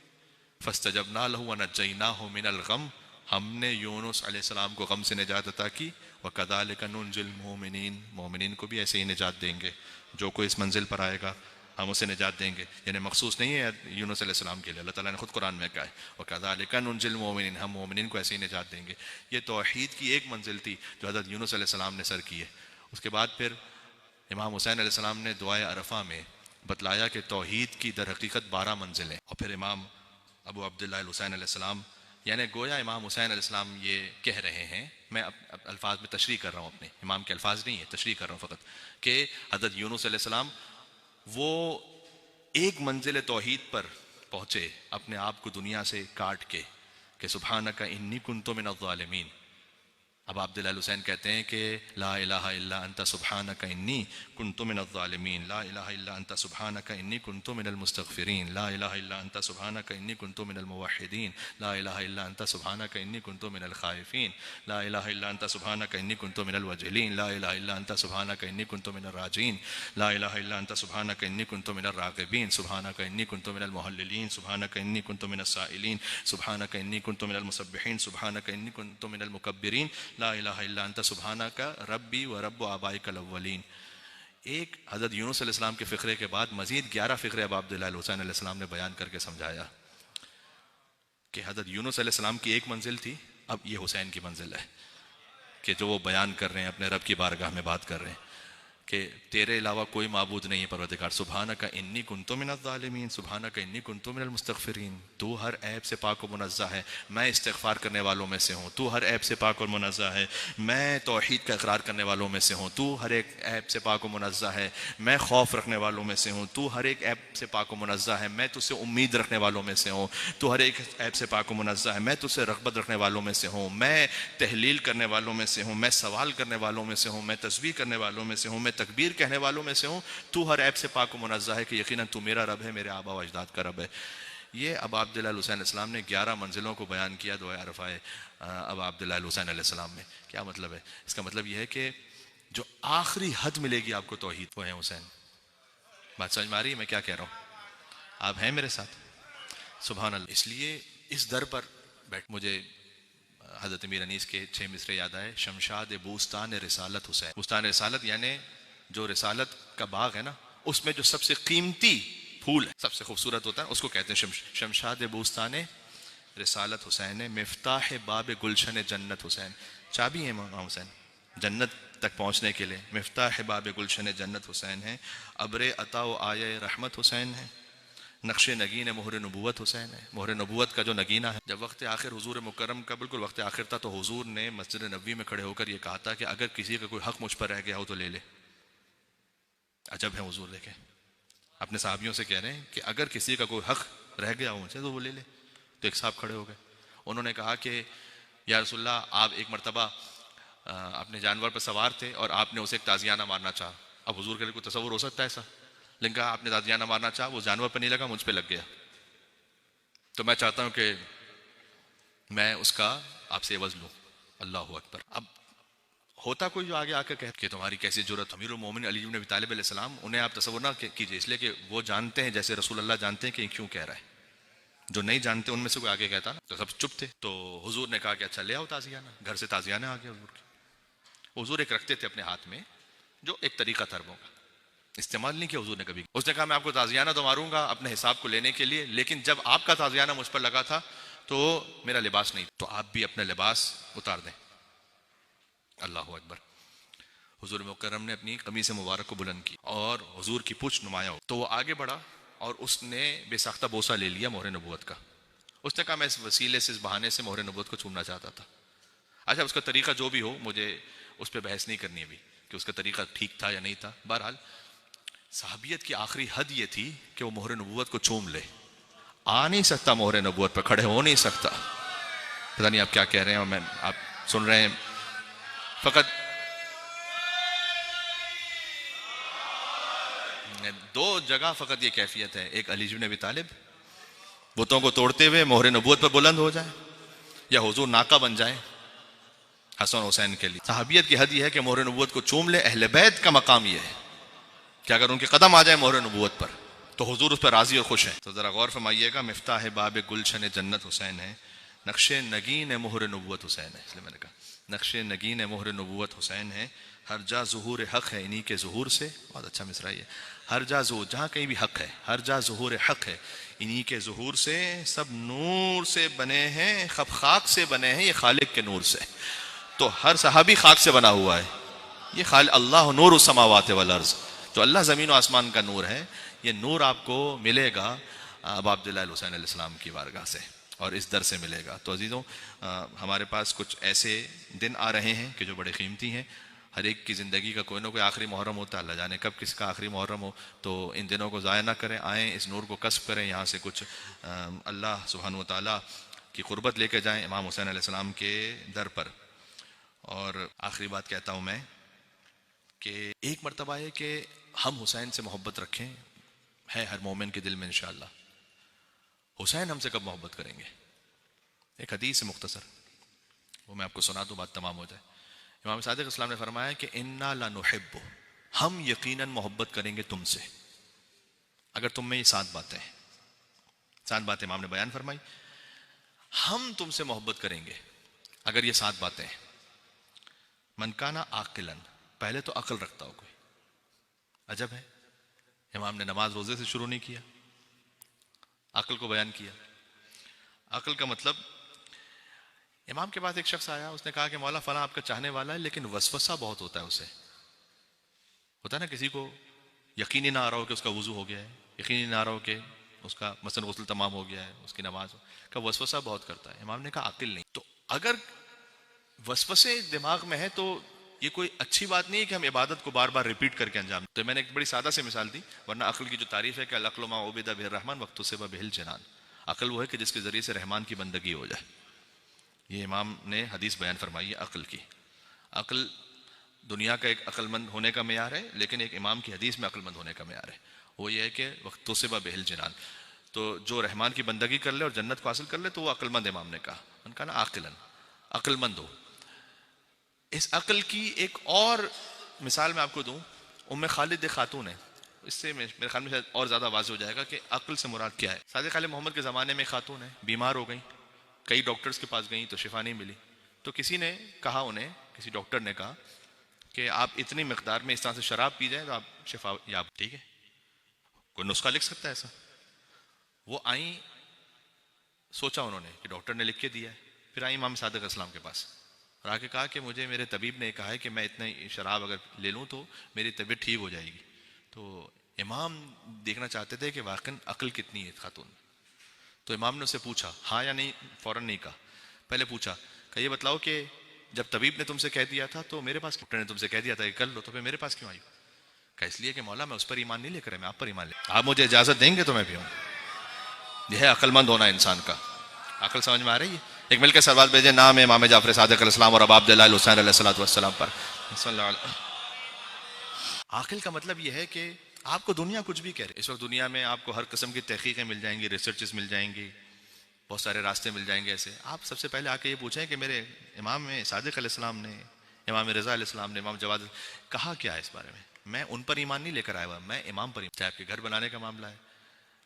فاستجبنا له ونجیناہ من الغم، ہم نے یونس علیہ السلام کو غم سے نجات عطا کی، وکذالک ننجی المؤمنین، مومنین کو بھی ایسے ہی نجات دیں گے، جو کوئی اس منزل پر آئے گا ہم اسے نجات دیں گے۔ یعنی مخصوص نہیں ہے یونس علیہ السلام کے لیے، اللہ تعالیٰ نے خود قرآن میں کہا ہے وَكَذَلِكَ نُنْجِي الْمُؤْمِنِينَ، ہم مومنین کو ایسے ہی نجات دیں گے۔ یہ توحید کی ایک منزل تھی جو حضرت یونس علیہ السلام نے سر کی ہے۔ اس کے بعد پھر امام حسین علیہ السلام نے دعائے عرفہ میں بتلایا کہ توحید کی در حقیقت 12 منزلیں، اور پھر امام ابو عبداللہ الحسین علیہ السلام، یعنی گویا امام حسین علیہ السلام یہ کہہ رہے ہیں، میں الفاظ میں تشریح کر رہا ہوں، اپنے امام کے الفاظ نہیں ہے، تشریح کر رہا ہوں فقط، کہ حضرت یونس علیہ السلام وہ ایک منزل توحید پر پہنچے اپنے آپ کو دنیا سے کاٹ کے کہ سبحانک انی کنت من الظالمین۔ اب عبداللہ الحسین کہتے ہیں کہ لا الہ الا انت سبحانک انی کنت من الظالمین، لا الہ الا انت سبحانک انی کنت من المستغفرین، لا الہ الا انت سبحانک انی کنت من الموحدین، لا الہ الا انت سبحانک انی کنت من الخائفین، لا الہ الا انت سبحانک انی کنت من الوجلین، لا الہ الا انت سبحانک انی کنت من الراجین، لا الہ الا انت سبحانک انی کنت من الراغبین، سبحانک انی کنت من المحللین، سبحانک انی کنت من السائلین، سبحانک انی کنت من المسبحین، سبحانک انی کنت من المکبرین، لا الہ الا انت سبحانک ربی و رب آبائک الاولین۔ ایک حضرت یونس علیہ السلام کے فقرے کے بعد مزید 11 فقرے اب عبداللہ الحسین علیہ السلام نے بیان کر کے سمجھایا کہ حضرت یونس علیہ السلام کی ایک منزل تھی، اب یہ حسین کی منزل ہے کہ جو وہ بیان کر رہے ہیں، اپنے رب کی بارگاہ میں بات کر رہے ہیں کہ تیرے علاوہ کوئی معبود نہیں ہے پروردگار، سبحانک انی کنت من الظالمین، سبحانک انی کنت من المستغفرین، تو ہر عیب سے پاک و منزہ ہے، میں استغفار کرنے والوں میں سے ہوں، تو ہر عیب سے پاک و منزہ ہے، میں توحید کا اقرار کرنے والوں میں سے ہوں، تو ہر ایک عیب سے پاک و منزہ ہے، میں خوف رکھنے والوں میں سے ہوں، تو ہر ایک عیب سے پاک و منزہ ہے، میں تجھ سے امید رکھنے والوں میں سے ہوں، تو ہر ایک عیب سے پاک و منزہ ہے، میں تجھ سے رغبت رکھنے والوں میں سے ہوں، میں تحلیل کرنے والوں میں سے ہوں، میں سوال کرنے والوں میں سے ہوں، میں تسبیح کرنے والوں میں سے ہوں، میں تکبیر کہنے والوں میں سے ہوں، تو ہر عیب سے پاک و منزہ ہے کہ یقیناً تو میرا رب ہے، میرے آبا و اجداد کا رب ہے۔ یہ اب عبداللہ الحسین علیہ السلام نے 11 منزلوں کو بیان کیا دعائے عرفہ اب عبداللہ الحسین علیہ السلام میں۔ کیا مطلب ہے اس کا؟ مطلب یہ ہے کہ جو آخری حد ملے گی آپ کو توحید، وہ ہے حسین۔ بات سمجھ میں آ رہی ہے میں کیا کہہ رہا ہوں؟ آپ ہیں میرے ساتھ؟ سبحان اللہ۔ اس لیے اس در پر بیٹھ مجھے حضرت امیر انیس کے 6 مصرے یاد آئے، شمشاد بوستان رسالت حسین۔ بوستان رسالت یعنی جو رسالت کا باغ ہے نا، اس میں جو سب سے قیمتی پھول ہے، سب سے خوبصورت ہوتا ہے، اس کو کہتے ہیں شمشاد بوستان رسالت حسین، مفتاح باب گلشن جنت حسین، چابی ہے امام حسین جنت تک پہنچنے کے لیے، مفتاح باب گلشن جنت حسین ہے، ابر عطا و آیہ رحمت حسین ہے، نقش نگین مہر نبوت حسین ہے۔ مہر نبوت کا جو نگینہ ہے، جب وقت آخر حضور مکرم کا بالکل وقت آخر تھا تو حضور نے مسجد نبوی میں کھڑے ہو کر یہ کہا تھا کہ اگر کسی کا کوئی حق مجھ پر رہ گیا ہو تو لے لے۔ عجب ہے، حضور دیکھیں اپنے صحابیوں سے کہہ رہے ہیں کہ اگر کسی کا کوئی حق رہ گیا ہو مجھ سے تو وہ لے لے۔ تو ایک صاحب کھڑے ہو گئے، انہوں نے کہا کہ یا رسول اللہ، آپ ایک مرتبہ اپنے جانور پر سوار تھے اور آپ نے اسے ایک تازیانہ مارنا چاہا۔ اب حضور کے لیے کوئی تصور ہو سکتا ہے ایسا؟ لیکن کہا آپ نے تازیانہ مارنا چاہا، وہ جانور پہ نہیں لگا، مجھ پہ لگ گیا، تو میں چاہتا ہوں کہ میں اس کا آپ سے عوض لوں۔ اللہ اکبر۔ اب ہوتا کوئی جو آگے آ کر کہے کہ تمہاری کیسی جرت، امیر المومنین علی بن ابی طالب علیہ السلام، انہیں آپ تصور نہ کیجئے، اس لیے کہ وہ جانتے ہیں جیسے رسول اللہ جانتے ہیں کہ یہ کیوں کہہ رہا ہے۔ جو نہیں جانتے ان میں سے کوئی آگے کہتا نا تو سب چپ تھے۔ تو حضور نے کہا کہ اچھا لے آؤ تازیانہ، گھر سے تازیانہ آ گیا حضور کے۔ حضور ایک رکھتے تھے اپنے ہاتھ میں جو ایک طریقہ تھا عربوں کا، استعمال نہیں کیا حضور نے کبھی۔ اس نے کہا میں آپ کو تازیانہ تو ماروں گا اپنے حساب کو لینے کے لیے، لیکن جب آپ کا تازیانہ مجھ پر لگا تھا تو میرا لباس نہیں، تو آپ بھی اپنا لباس اتار دیں۔ اللہ اکبر۔ حضور مکرم نے اپنی قمیص مبارک کو بلند کی اور حضور کی پوچھ نمایاں ہو، تو وہ آگے بڑھا اور اس نے بے ساختہ بوسہ لے لیا مہر نبوت کا، اس نے کہا میں اس وسیلے سے، اس بہانے سے مہر نبوت کو چومنا چاہتا تھا. اچھا اس کا طریقہ جو بھی ہو، مجھے اس پہ بحث نہیں کرنی ابھی کہ اس کا طریقہ ٹھیک تھا یا نہیں تھا. بہرحال صحابیت کی آخری حد یہ تھی کہ وہ مہر نبوت کو چوم لے. آ نہیں سکتا مہر نبوت پر، کھڑے ہو نہیں سکتا. پتہ نہیں آپ کیا کہہ رہے ہیں، آپ سن رہے ہیں. فقط دو جگہ فقط یہ کیفیت ہے، ایک علی بن ابی طالب بتوں کو توڑتے ہوئے مہر نبوت پر بلند ہو جائے، یا حضور ناکہ بن جائے حسن حسین کے لیے. صحابیت کی حد یہ ہے کہ مہر نبوت کو چوم لے. اہل بیت کا مقام یہ ہے کہ اگر ان کے قدم آ جائے مہر نبوت پر تو حضور اس پر راضی اور خوش ہیں. تو ذرا غور فرمائیے گا، مفتاح باب گلشن جنت حسین ہے، نقش نگین مہر نبوت حسین ہے. اس لیے میں نے کہا نقش نگین مہر نبوت حسین ہے. ہر جا ظہور حق ہے انہی کے ظہور سے. بہت اچھا مصرع ہے. ہر جا ظہور، جہاں کہیں بھی حق ہے، ہر جا ظہور حق ہے انہی کے ظہور سے. سب نور سے بنے ہیں، خاک سے بنے ہیں، یہ خالق کے نور سے. تو ہر صحابی خاک سے بنا ہوا ہے. یہ خالق اللہ نور السماوات والارض، جو اللہ زمین و آسمان کا نور ہے، یہ نور آپ کو ملے گا ابا عبداللہ الحسین علیہ السلام کی بارگاہ سے اور اس در سے ملے گا. تو عزیزوں، ہمارے پاس کچھ ایسے دن آ رہے ہیں کہ جو بڑے قیمتی ہیں. ہر ایک کی زندگی کا کوئی نہ کوئی آخری محرم ہوتا ہے، اللہ جانے کب کس کا آخری محرم ہو. تو ان دنوں کو ضائع نہ کریں، آئیں اس نور کو کسب کریں، یہاں سے کچھ اللہ سبحانہ و تعالیٰ کی قربت لے کے جائیں امام حسین علیہ السلام کے در پر. اور آخری بات کہتا ہوں میں کہ ایک مرتبہ ہے کہ ہم حسین سے محبت رکھیں، ہے ہر مومن کے دل میں انشاءاللہ. حسین ہم سے کب محبت کریں گے؟ ایک حدیث مختصر، وہ میں آپ کو سنا دوں، بات تمام ہو جائے. امام صادق اسلام نے فرمایا کہ انا لنحب، ہم یقیناً محبت کریں گے تم سے اگر تم میں یہ 7 باتیں ہیں. 7 باتیں امام نے بیان فرمائی. ہم تم سے محبت کریں گے اگر یہ 7 باتیں ہیں. من کانا عاقلاً، پہلے تو عقل رکھتا ہو کوئی. عجب ہے، امام نے نماز روزے سے شروع نہیں کیا، عقل کو بیان کیا. عقل کا مطلب، امام کے پاس ایک شخص آیا، اس نے کہا کہ مولا فلاں آپ کا چاہنے والا ہے لیکن وسوسہ بہت ہوتا ہے اسے. ہوتا ہے نا کسی کو یقین ہی نہ آ رہا ہو کہ اس کا وضو ہو گیا ہے، یقین ہی نہ آ رہا ہو کہ اس کا مثلا غسل تمام ہو گیا ہے، اس کی نماز کا وسوسہ بہت کرتا ہے. امام نے کہا عقل نہیں. تو اگر وسوسے دماغ میں ہے تو یہ کوئی اچھی بات نہیں ہے کہ ہم عبادت کو بار بار ریپیٹ کر کے انجام. تو میں نے ایک بڑی سادہ سے مثال دی، ورنہ عقل کی جو تعریف ہے کہ العقل ما عبد بہ الرحمن واکتسب بہ الجنان. عقل وہ ہے کہ جس کے ذریعے سے رحمان کی بندگی ہو جائے. یہ امام نے حدیث بیان فرمائی ہے عقل کی. عقل دنیا کا ایک عقل مند ہونے کا معیار ہے، لیکن ایک امام کی حدیث میں عقل مند ہونے کا معیار ہے. وہ یہ ہے کہ واکتسب بہ الجنان، تو جو رحمان کی بندگی کر لے اور جنت کو حاصل کر لے تو وہ عقل مند. امام نے کہا ان کا نا عاقلاً، عقل مند ہو. اس عقل کی ایک اور مثال میں آپ کو دوں. ام خالد ایک خاتون ہے، اس سے میرے خیال میں شاید اور زیادہ واضح ہو جائے گا کہ عقل سے مراد کیا ہے. صادق آل محمد کے زمانے میں خاتون ہے، بیمار ہو گئیں، کئی ڈاکٹرز کے پاس گئیں تو شفا نہیں ملی. تو کسی نے کہا انہیں، کسی ڈاکٹر نے کہا کہ آپ اتنی مقدار میں اس طرح سے شراب پی جائیں تو آپ شفا یاب. ٹھیک ہے، کوئی نسخہ لکھ سکتا ہے ایسا؟ وہ آئیں، سوچا انہوں نے کہ ڈاکٹر نے لکھ کے دیا ہے. پھر آئیں امام صادق اسلام کے پاس اور آ کے کہا کہ مجھے میرے طبیب نے کہا ہے کہ میں اتنا شراب اگر لے لوں تو میری طبیعت ٹھیک ہو جائے گی. تو امام دیکھنا چاہتے تھے کہ واقعاً عقل کتنی ہے خاتون. تو امام نے اسے پوچھا ہاں یا نہیں، فوراً نہیں کہا، پہلے پوچھا کہ یہ بتلاؤ کہ جب طبیب نے تم سے کہہ دیا تھا تو میرے پاس، ڈاکٹر نے تم سے کہہ دیا تھا کہ کر لو، تو پھر میرے پاس کیوں آئی؟ کہا اس لیے کہ مولا میں اس پر ایمان نہیں لے کر، میں آپ پر ایمان لے. آپ مجھے اجازت دیں گے تو میں بھی ہوں. یہ ہے عقل مند ہونا انسان کا. عقل سمجھ میں آ رہی ہے؟ ایک مل کے سوال بھیجے نام ہے امام جعفر صادق علیہ السلام اور ابا عبداللہ الحسین علیہ السلام پر صلی اللہ علیہ. عاقل کا مطلب یہ ہے کہ آپ کو دنیا کچھ بھی کہہ رہے. اس وقت دنیا میں آپ کو ہر قسم کی تحقیقیں مل جائیں گی، ریسرچز مل جائیں گی، بہت سارے راستے مل جائیں گے. ایسے آپ سب سے پہلے آ کے یہ پوچھیں کہ میرے امام صادق علیہ السلام نے، امام رضا علیہ السلام نے، امام جواد کہا کیا ہے اس بارے میں. میں ان پر ایمان نہیں لے کر آیا ہوا، میں امام پر. چاہے آپ کے گھر بنانے کا معاملہ ہے،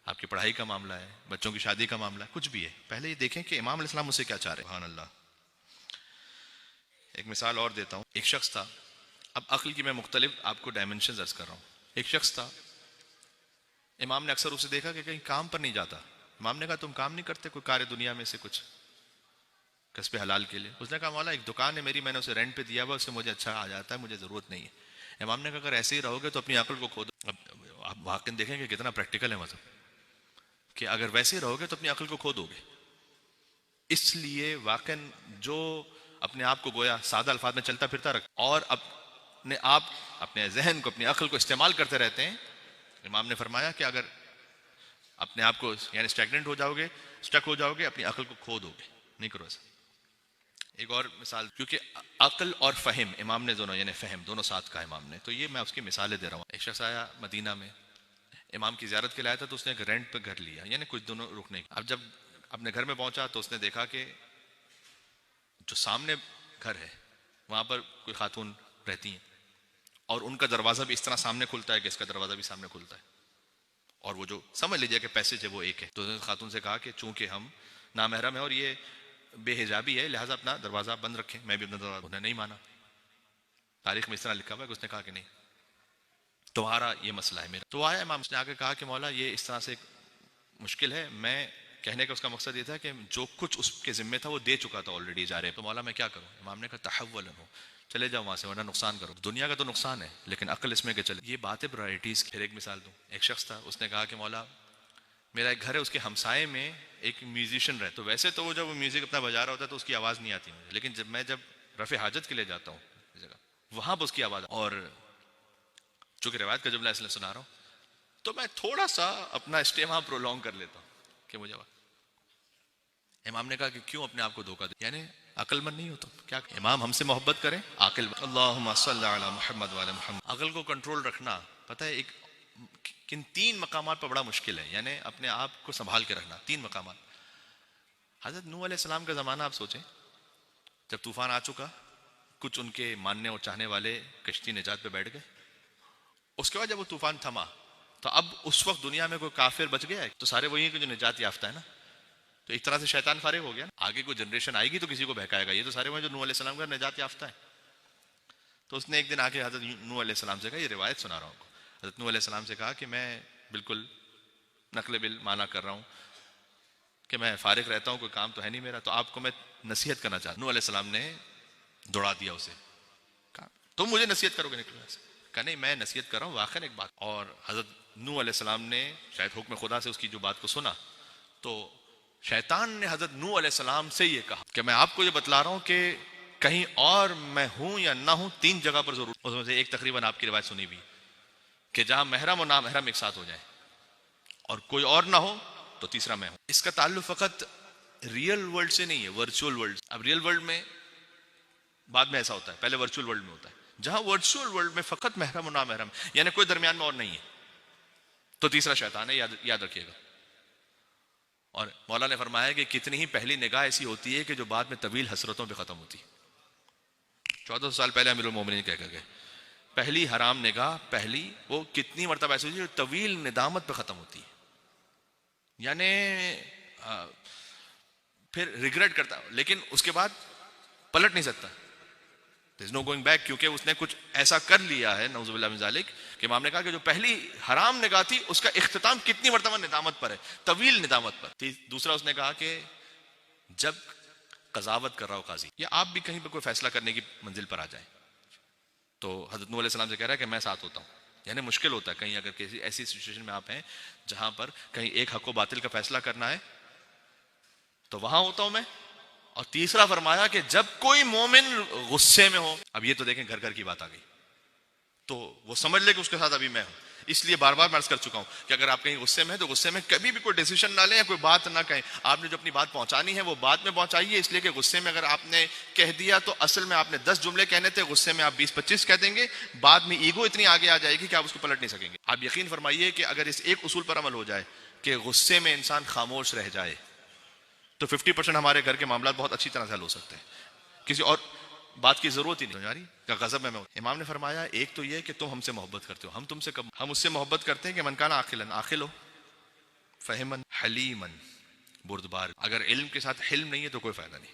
آپ کی پڑھائی کا معاملہ ہے، بچوں کی شادی کا معاملہ ہے، کچھ بھی ہے، پہلے یہ دیکھیں کہ امام علیہ السلام مجھ سے کیا چاہ رہے ہیں. سبحان اللہ. ایک مثال اور دیتا ہوں. ایک شخص تھا، اب عقل کی میں مختلف آپ کو ڈائمنشنز عرض کر رہا ہوں. ایک شخص تھا، امام نے اکثر اسے دیکھا کہ کہیں کام پر نہیں جاتا. امام نے کہا تم کام نہیں کرتے کوئی کار دنیا میں سے کچھ کسب حلال کے لیے؟ اس نے کہا مولا ایک دکان ہے میری، میں نے اسے رینٹ پہ دیا ہوا، اس سے مجھے اچھا آ جاتا ہے، مجھے ضرورت نہیں ہے. امام نے کہا اگر ایسے ہی رہو گے تو اپنی عقل کو کھو دو. اب آپ واقعی دیکھیں کہ کتنا پریکٹیکل ہے مطلب، کہ اگر ویسے ہی رہو گے تو اپنی عقل کو کھو دو گے. اس لیے واقعا جو اپنے آپ کو گویا سادہ الفاظ میں چلتا پھرتا رکھ اور اپنے آپ اپنے ذہن کو اپنی عقل کو استعمال کرتے رہتے ہیں، امام نے فرمایا کہ اگر اپنے آپ کو یعنی اسٹیگننٹ ہو جاؤ گے، اسٹک ہو جاؤ گے، اپنی عقل کو کھو دو گے، نہیں کرو ایسا۔ ایک اور مثال، کیونکہ عقل اور فہم امام نے دونوں یعنی فہم دونوں ساتھ کہا امام نے، تو یہ میں اس کی مثالیں دے رہا ہوں۔ ایک شخص آیا مدینہ میں امام کی زیارت کے لیے آیا تھا، تو اس نے ایک رینٹ پہ گھر لیا، یعنی کچھ دنوں رکنے کی۔ اب جب اپنے گھر میں پہنچا تو اس نے دیکھا کہ جو سامنے گھر ہے وہاں پر کوئی خاتون رہتی ہیں اور ان کا دروازہ بھی اس طرح سامنے کھلتا ہے کہ اس کا دروازہ بھی سامنے کھلتا ہے، اور وہ جو سمجھ لیجیے کہ پیسج ہے وہ ایک ہے۔ تو اس نے خاتون سے کہا کہ چونکہ ہم نامحرم ہیں اور یہ بے حجابی ہے لہٰذا اپنا دروازہ بند رکھیں، میں بھی اپنا دروازہ۔ انہیں نہیں مانا، تاریخ میں اس طرح لکھا ہوا ہے کہ اس نے کہا کہ نہیں تمہارا یہ مسئلہ ہے میرا۔ تو آیا امام، اس نے آ کے کہا کہ مولا یہ اس طرح سے مشکل ہے، میں کہنے کا اس کا مقصد یہ تھا کہ جو کچھ اس کے ذمہ تھا وہ دے چکا تھا آلریڈی جا رہے، تو مولا میں کیا کروں؟ امام نے کہا تحولا ہو، چلے جاؤ وہاں سے ورنہ نقصان کرو، دنیا کا تو نقصان ہے لیکن عقل اس میں کہ چلے۔ یہ بات ہے پرائرٹیز کی۔ پھر ایک مثال دوں، ایک شخص تھا، اس نے کہا کہ مولا میرا ایک گھر ہے، اس کے ہمسائے میں ایک میوزیشین رہتا، تو ویسے تو وہ جب وہ میوزک اپنا بجا رہا ہوتا ہے تو اس کی آواز نہیں آتی مجھے، لیکن جب میں رفع حاجت کے لیے جاتا ہوں اس جگہ وہاں پہ اس کی آواز، اور چونکہ روایت کا جملہ اس لیے سنا رہا ہوں تو میں تھوڑا سا اپنا اسٹے وہاں پرولونگ کر لیتا ہوں کہ مجھے۔ امام نے کہا کہ کیوں اپنے آپ کو دھوکہ دے، یعنی عقل مند نہیں ہو تو کیا؟ امام ہم سے محبت کریں عاقل، اللہم صلی علی محمد وعلی محمد۔ عقل کو کنٹرول رکھنا پتہ ہے ایک کن تین مقامات پر بڑا مشکل ہے، یعنی اپنے آپ کو سنبھال کے رکھنا، تین مقامات۔ حضرت نوح علیہ السلام کا زمانہ آپ سوچیں، جب طوفان آ چکا، کچھ ان کے ماننے اور چاہنے والے کشتی نجات پہ بیٹھ گئے، اس کے بعد جب وہ طوفان تھما تو اب اس وقت دنیا میں کوئی کافر بچ گیا ہے؟ تو سارے وہی ہیں کہ جو نجات یافتہ ہے نا، تو ایک طرح سے شیطان فارغ ہو گیا، آگے کوئی جنریشن آئے گی تو کسی کو بہکائے گا، یہ تو سارے وہی جو نوح علیہ السلام کا نجات یافتہ ہے۔ تو اس نے ایک دن آ کے حضرت نوح علیہ السلام سے کہا، یہ روایت سنا رہا ہوں آپ کو، حضرت نوح علیہ السلام سے کہا کہ میں بالکل نقل بالمعنی کر رہا ہوں کہ میں فارغ رہتا ہوں، کوئی کام تو ہے نہیں میرا، تو آپ کو میں نصیحت کرنا چاہتا ہوں۔ نوح علیہ السلام نے دوڑا دیا اسے، کہا تم مجھے نصیحت کرو گے؟ نکلو ایسے، کہا نہیں میں نصیحت کر رہا ہوں واقعا ایک بات۔ اور حضرت نوح علیہ السلام نے شاید حکم خدا سے اس کی جو بات کو سنا، تو شیطان نے حضرت نوح علیہ السلام سے یہ کہا کہ میں آپ کو یہ بتلا رہا ہوں کہ کہیں اور میں ہوں یا نہ ہوں، تین جگہ پر ضرور، اس میں سے ایک تقریباً آپ کی روایت سنی بھی کہ جہاں محرم اور نامحرم ایک ساتھ ہو جائیں اور کوئی اور نہ ہو تو تیسرا میں ہوں۔ اس کا تعلق فقط ریئل ورلڈ سے نہیں ہے، ورچوئل ورلڈ۔ اب ریئل ورلڈ میں بعد میں ایسا ہوتا ہے، پہلے ورچوئل ورلڈ میں ہوتا ہے، جہاں ورچوئل ورلڈ میں فقط محرم اور نامحرم یعنی کوئی درمیان میں اور نہیں ہے تو تیسرا شیطان ہے، یاد رکھیے گا۔ اور مولا نے فرمایا کہ کتنی ہی پہلی نگاہ ایسی ہوتی ہے کہ جو بعد میں طویل حسرتوں پہ ختم ہوتی ہے۔ 1400 سال پہلے امیر المومنین کہہ کر گئے پہلی حرام نگاہ، پہلی وہ کتنی مرتبہ ایسی ہوتی ہے جو طویل ندامت پہ ختم ہوتی ہے، یعنی پھر ریگریٹ کرتا لیکن اس کے بعد پلٹ نہیں سکتا، there is no going back، کیونکہ اس نے کچھ ایسا کر لیا ہے نعوذ باللہ من ذالک کہ امام نے کہا کہ جو پہلی حرام نگاہ تھی اس کا اختتام کتنی مرتبہ ندامت پر ہے، طویل ندامت پر۔ دوسرا اس نے کہا کہ جب قضاوت کر رہا ہو قاضی یا آپ بھی کہیں پہ کوئی فیصلہ کرنے کی منزل پر آ جائیں تو حضرت نوح علیہ السلام سے کہہ رہا ہے کہ میں ساتھ ہوتا ہوں، یعنی مشکل ہوتا ہے کہیں اگر کسی ایسی سچویشن میں آپ ہیں جہاں پر کہیں ایک حق و باطل کا فیصلہ کرنا ہے تو وہاں ہوتا ہوں میں۔ اور تیسرا فرمایا کہ جب کوئی مومن غصے میں ہو، اب یہ تو دیکھیں گھر گھر کی بات آ گئی، تو وہ سمجھ لے کہ اس کے ساتھ ابھی میں ہوں۔ اس لیے بار بار میں عرض کر چکا ہوں کہ اگر آپ کہیں غصے میں ہیں تو غصے میں کبھی بھی کوئی ڈیسیشن نہ لیں یا کوئی بات نہ کہیں، آپ نے جو اپنی بات پہنچانی ہے وہ بات میں پہنچائیے، اس لیے کہ غصے میں اگر آپ نے کہہ دیا تو اصل میں آپ نے 10 جملے کہنے تھے، غصے میں آپ 20-25 کہہ دیں گے، بعد میں ایگو اتنی آگے آ جائے گی کہ آپ اس کو پلٹ نہیں سکیں گے۔ آپ یقین فرمائیے کہ اگر اس ایک اصول پر عمل ہو جائے کہ غصے میں انسان خاموش رہ جائے تو 50% ہمارے گھر کے معاملات بہت اچھی طرح سے حل ہو سکتے ہیں، کسی اور بات کی ضرورت ہی نہیں یاری کہ غضب میں امام نے فرمایا ایک تو یہ کہ تم ہم سے محبت کرتے ہو، ہم تم سے کب ہم اس سے محبت کرتے ہیں کہ من کان عاقلا، عاقل ہو، فہمن، حلیمن، بردبار۔ اگر علم کے ساتھ حلم نہیں ہے تو کوئی فائدہ نہیں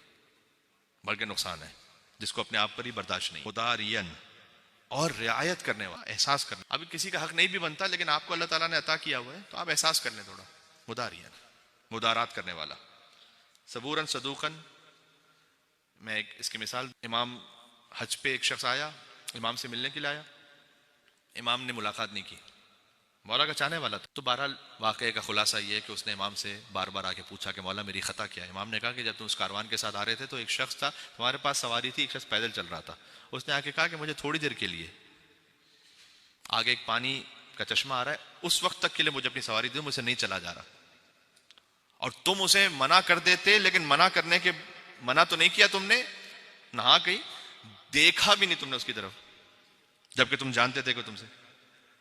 بلکہ نقصان ہے، جس کو اپنے آپ پر ہی برداشت نہیں، مدارین اور رعایت کرنے والا، احساس کرنا۔ ابھی کسی کا حق نہیں بھی بنتا لیکن آپ کو اللہ تعالیٰ نے عطا کیا ہوا ہے تو آپ احساس کر لیں تھوڑا، مدارین، مدارات کرنے والا، صبوراً صدوقاً۔ میں اس کی مثال، امام حج پہ ایک شخص آیا، امام سے ملنے کے لیے آیا، امام نے ملاقات نہیں کی، مولا کا چاہنے والا تھا. تو بہرحال واقعے کا خلاصہ یہ ہے کہ اس نے امام سے بار بار آ کے پوچھا کہ مولا میری خطا کیا ہے. امام نے کہا کہ جب تم اس کاروان کے ساتھ آ رہے تھے تو ایک شخص تھا تمہارے پاس سواری تھی, ایک شخص پیدل چل رہا تھا. اس نے آ کے کہا کہ مجھے تھوڑی دیر کے لیے آگے ایک پانی کا چشمہ آ رہا ہے, اس وقت تک کے لیے مجھے اپنی سواری دے, مجھ سے نہیں چلا جا رہا. اور تم اسے منع کر دیتے, لیکن منع تو نہیں کیا تم نے, نہا کہیں دیکھا بھی نہیں تم نے اس کی طرف, جبکہ تم جانتے تھے کہ تم سے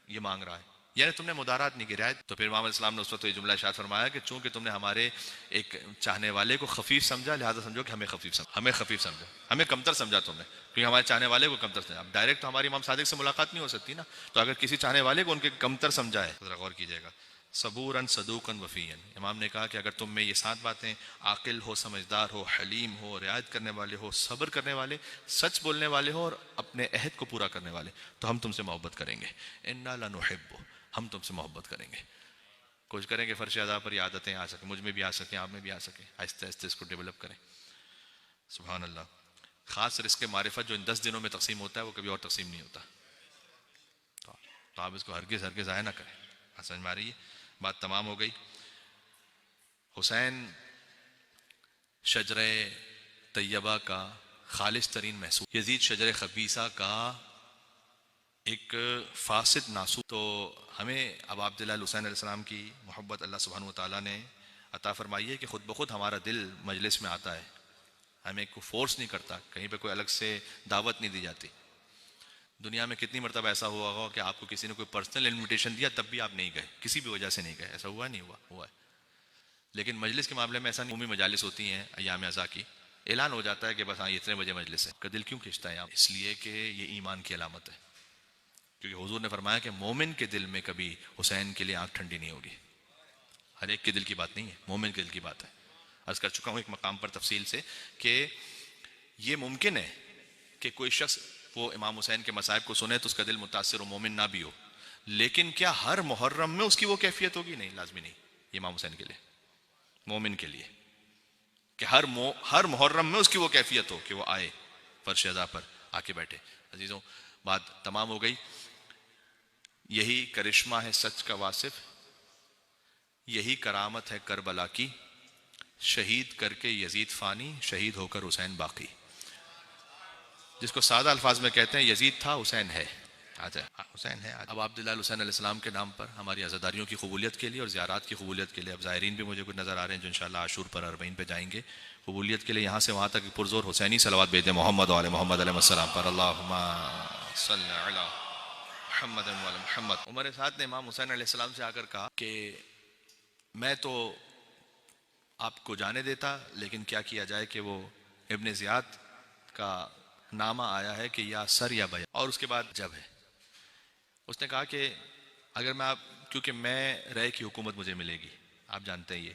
یہ مانگ رہا ہے, یعنی تم نے مدارات نہیں کی, رعایت. تو پھر امام علیہ السلام نے اس وقت یہ جملہ ارشاد فرمایا کہ چونکہ تم نے ہمارے ایک چاہنے والے کو خفیف سمجھا, لہذا سمجھو کہ ہمیں خفیف سمجھا, ہمیں کمتر سمجھا تم نے, کیونکہ ہمارے چاہنے والے کو کمتر سمجھا. اب ڈائریکٹ تو ہماری امام صادق سے ملاقات نہیں ہو سکتی نا, تو اگر کسی چاہنے والے کو ان کے کمتر سمجھا ہے, ذرا غور کیجیے گا. صبوراً صدوقاً وفیاً, امام نے کہا کہ اگر تم میں یہ 7 باتیں, عاقل ہو, سمجھدار ہو, حلیم ہو, رعایت کرنے والے ہو, صبر کرنے والے, سچ بولنے والے ہو, اور اپنے عہد کو پورا کرنے والے, تو ہم تم سے محبت کریں گے. انا لنحب, ہم تم سے محبت کریں گے. کوشش کریں کہ فرش ادا پر یہ عادتیں آ سکیں, مجھ میں بھی آ سکیں, آپ میں بھی آ سکیں, آہستہ آہستہ اس کو ڈیولپ کریں. سبحان اللہ. خاص رزق معرفت جو ان 10 دنوں میں تقسیم ہوتا ہے وہ کبھی اور تقسیم نہیں ہوتا, تو آپ اس کو ہرگز ضائع نہ کریں. سمجھ میں آ رہی ہے بات؟ تمام ہو گئی. حسین شجرہ طیبہ کا خالص ترین محسوس, یزید شجرہ خبیثہ کا ایک فاسد ناسو. تو ہمیں اب عبداللہ حسین علیہ السلام کی محبت اللہ سبحانہ و تعالیٰ نے عطا فرمائی ہے کہ خود بخود ہمارا دل مجلس میں آتا ہے, ہمیں کوئی فورس نہیں کرتا, کہیں پہ کوئی الگ سے دعوت نہیں دی جاتی. دنیا میں کتنی مرتبہ ایسا ہوا ہوگا کہ آپ کو کسی نے کوئی پرسنل انویٹیشن دیا تب بھی آپ نہیں گئے, کسی بھی وجہ سے نہیں گئے, ایسا ہوا نہیں ہوا ہے. لیکن مجلس کے معاملے میں ایسا نہیں. عمومی مجالس ہوتی ہیں ایام اعزا کی, اعلان ہو جاتا ہے کہ بس ہاں اتنے بجے مجلس ہے. کا دل کیوں کھنچتا ہے آپ؟ اس لیے کہ یہ ایمان کی علامت ہے, کیونکہ حضور نے فرمایا کہ مومن کے دل میں کبھی حسین کے لیے آنکھ ٹھنڈی نہیں ہوگی. ہر ایک کے دل کی بات نہیں ہے, مومن کے دل کی بات ہے. عرض کر چکا ہوں ایک مقام پر تفصیل سے کہ یہ ممکن ہے کہ کوئی شخص وہ امام حسین کے مصائب کو سنے تو اس کا دل متاثر و مومن نہ بھی ہو, لیکن کیا ہر محرم میں اس کی وہ کیفیت ہوگی؟ نہیں, لازمی نہیں. یہ امام حسین کے لیے, مومن کے لیے, کہ ہر محرم میں اس کی وہ کیفیت ہو کہ وہ آئے فرش اذا پر آ کے بیٹھے. عزیزوں بات تمام ہو گئی. یہی کرشمہ ہے سچ کا واصف, یہی کرامت ہے کربلا کی, شہید کر کے یزید فانی, شہید ہو کر حسین باقی. جس کو سادہ الفاظ میں کہتے ہیں یزید تھا, حسین ہے, آ جائے حسین ہے. اب عبداللہ حسین علیہ السلام کے نام پر ہماری عزاداریوں کی قبولیت کے لیے اور زیارات کی قبولیت کے لیے, اب زائرین بھی مجھے کچھ نظر آ رہے ہیں جو انشاءاللہ عاشور پر اربعین پہ جائیں گے, قبولیت کے لیے یہاں سے وہاں تک پرزور حسینی صلوات بھیج دیں محمد و آل محمد علیہ السلام پر. اللہم صلی علی محمد و آل محمد. عمر سعد نے امام حسین علیہ السلام سے آ کر کہا کہ میں تو آپ کو جانے دیتا, لیکن کیا کیا جائے کہ وہ ابن زیاد کا نامہ آیا ہے کہ یا سر یا بیا, اور اس کے بعد جب ہے. اس نے کہا کہ اگر میں کیونکہ میں رے کی حکومت مجھے ملے گی, آپ جانتے ہیں یہ,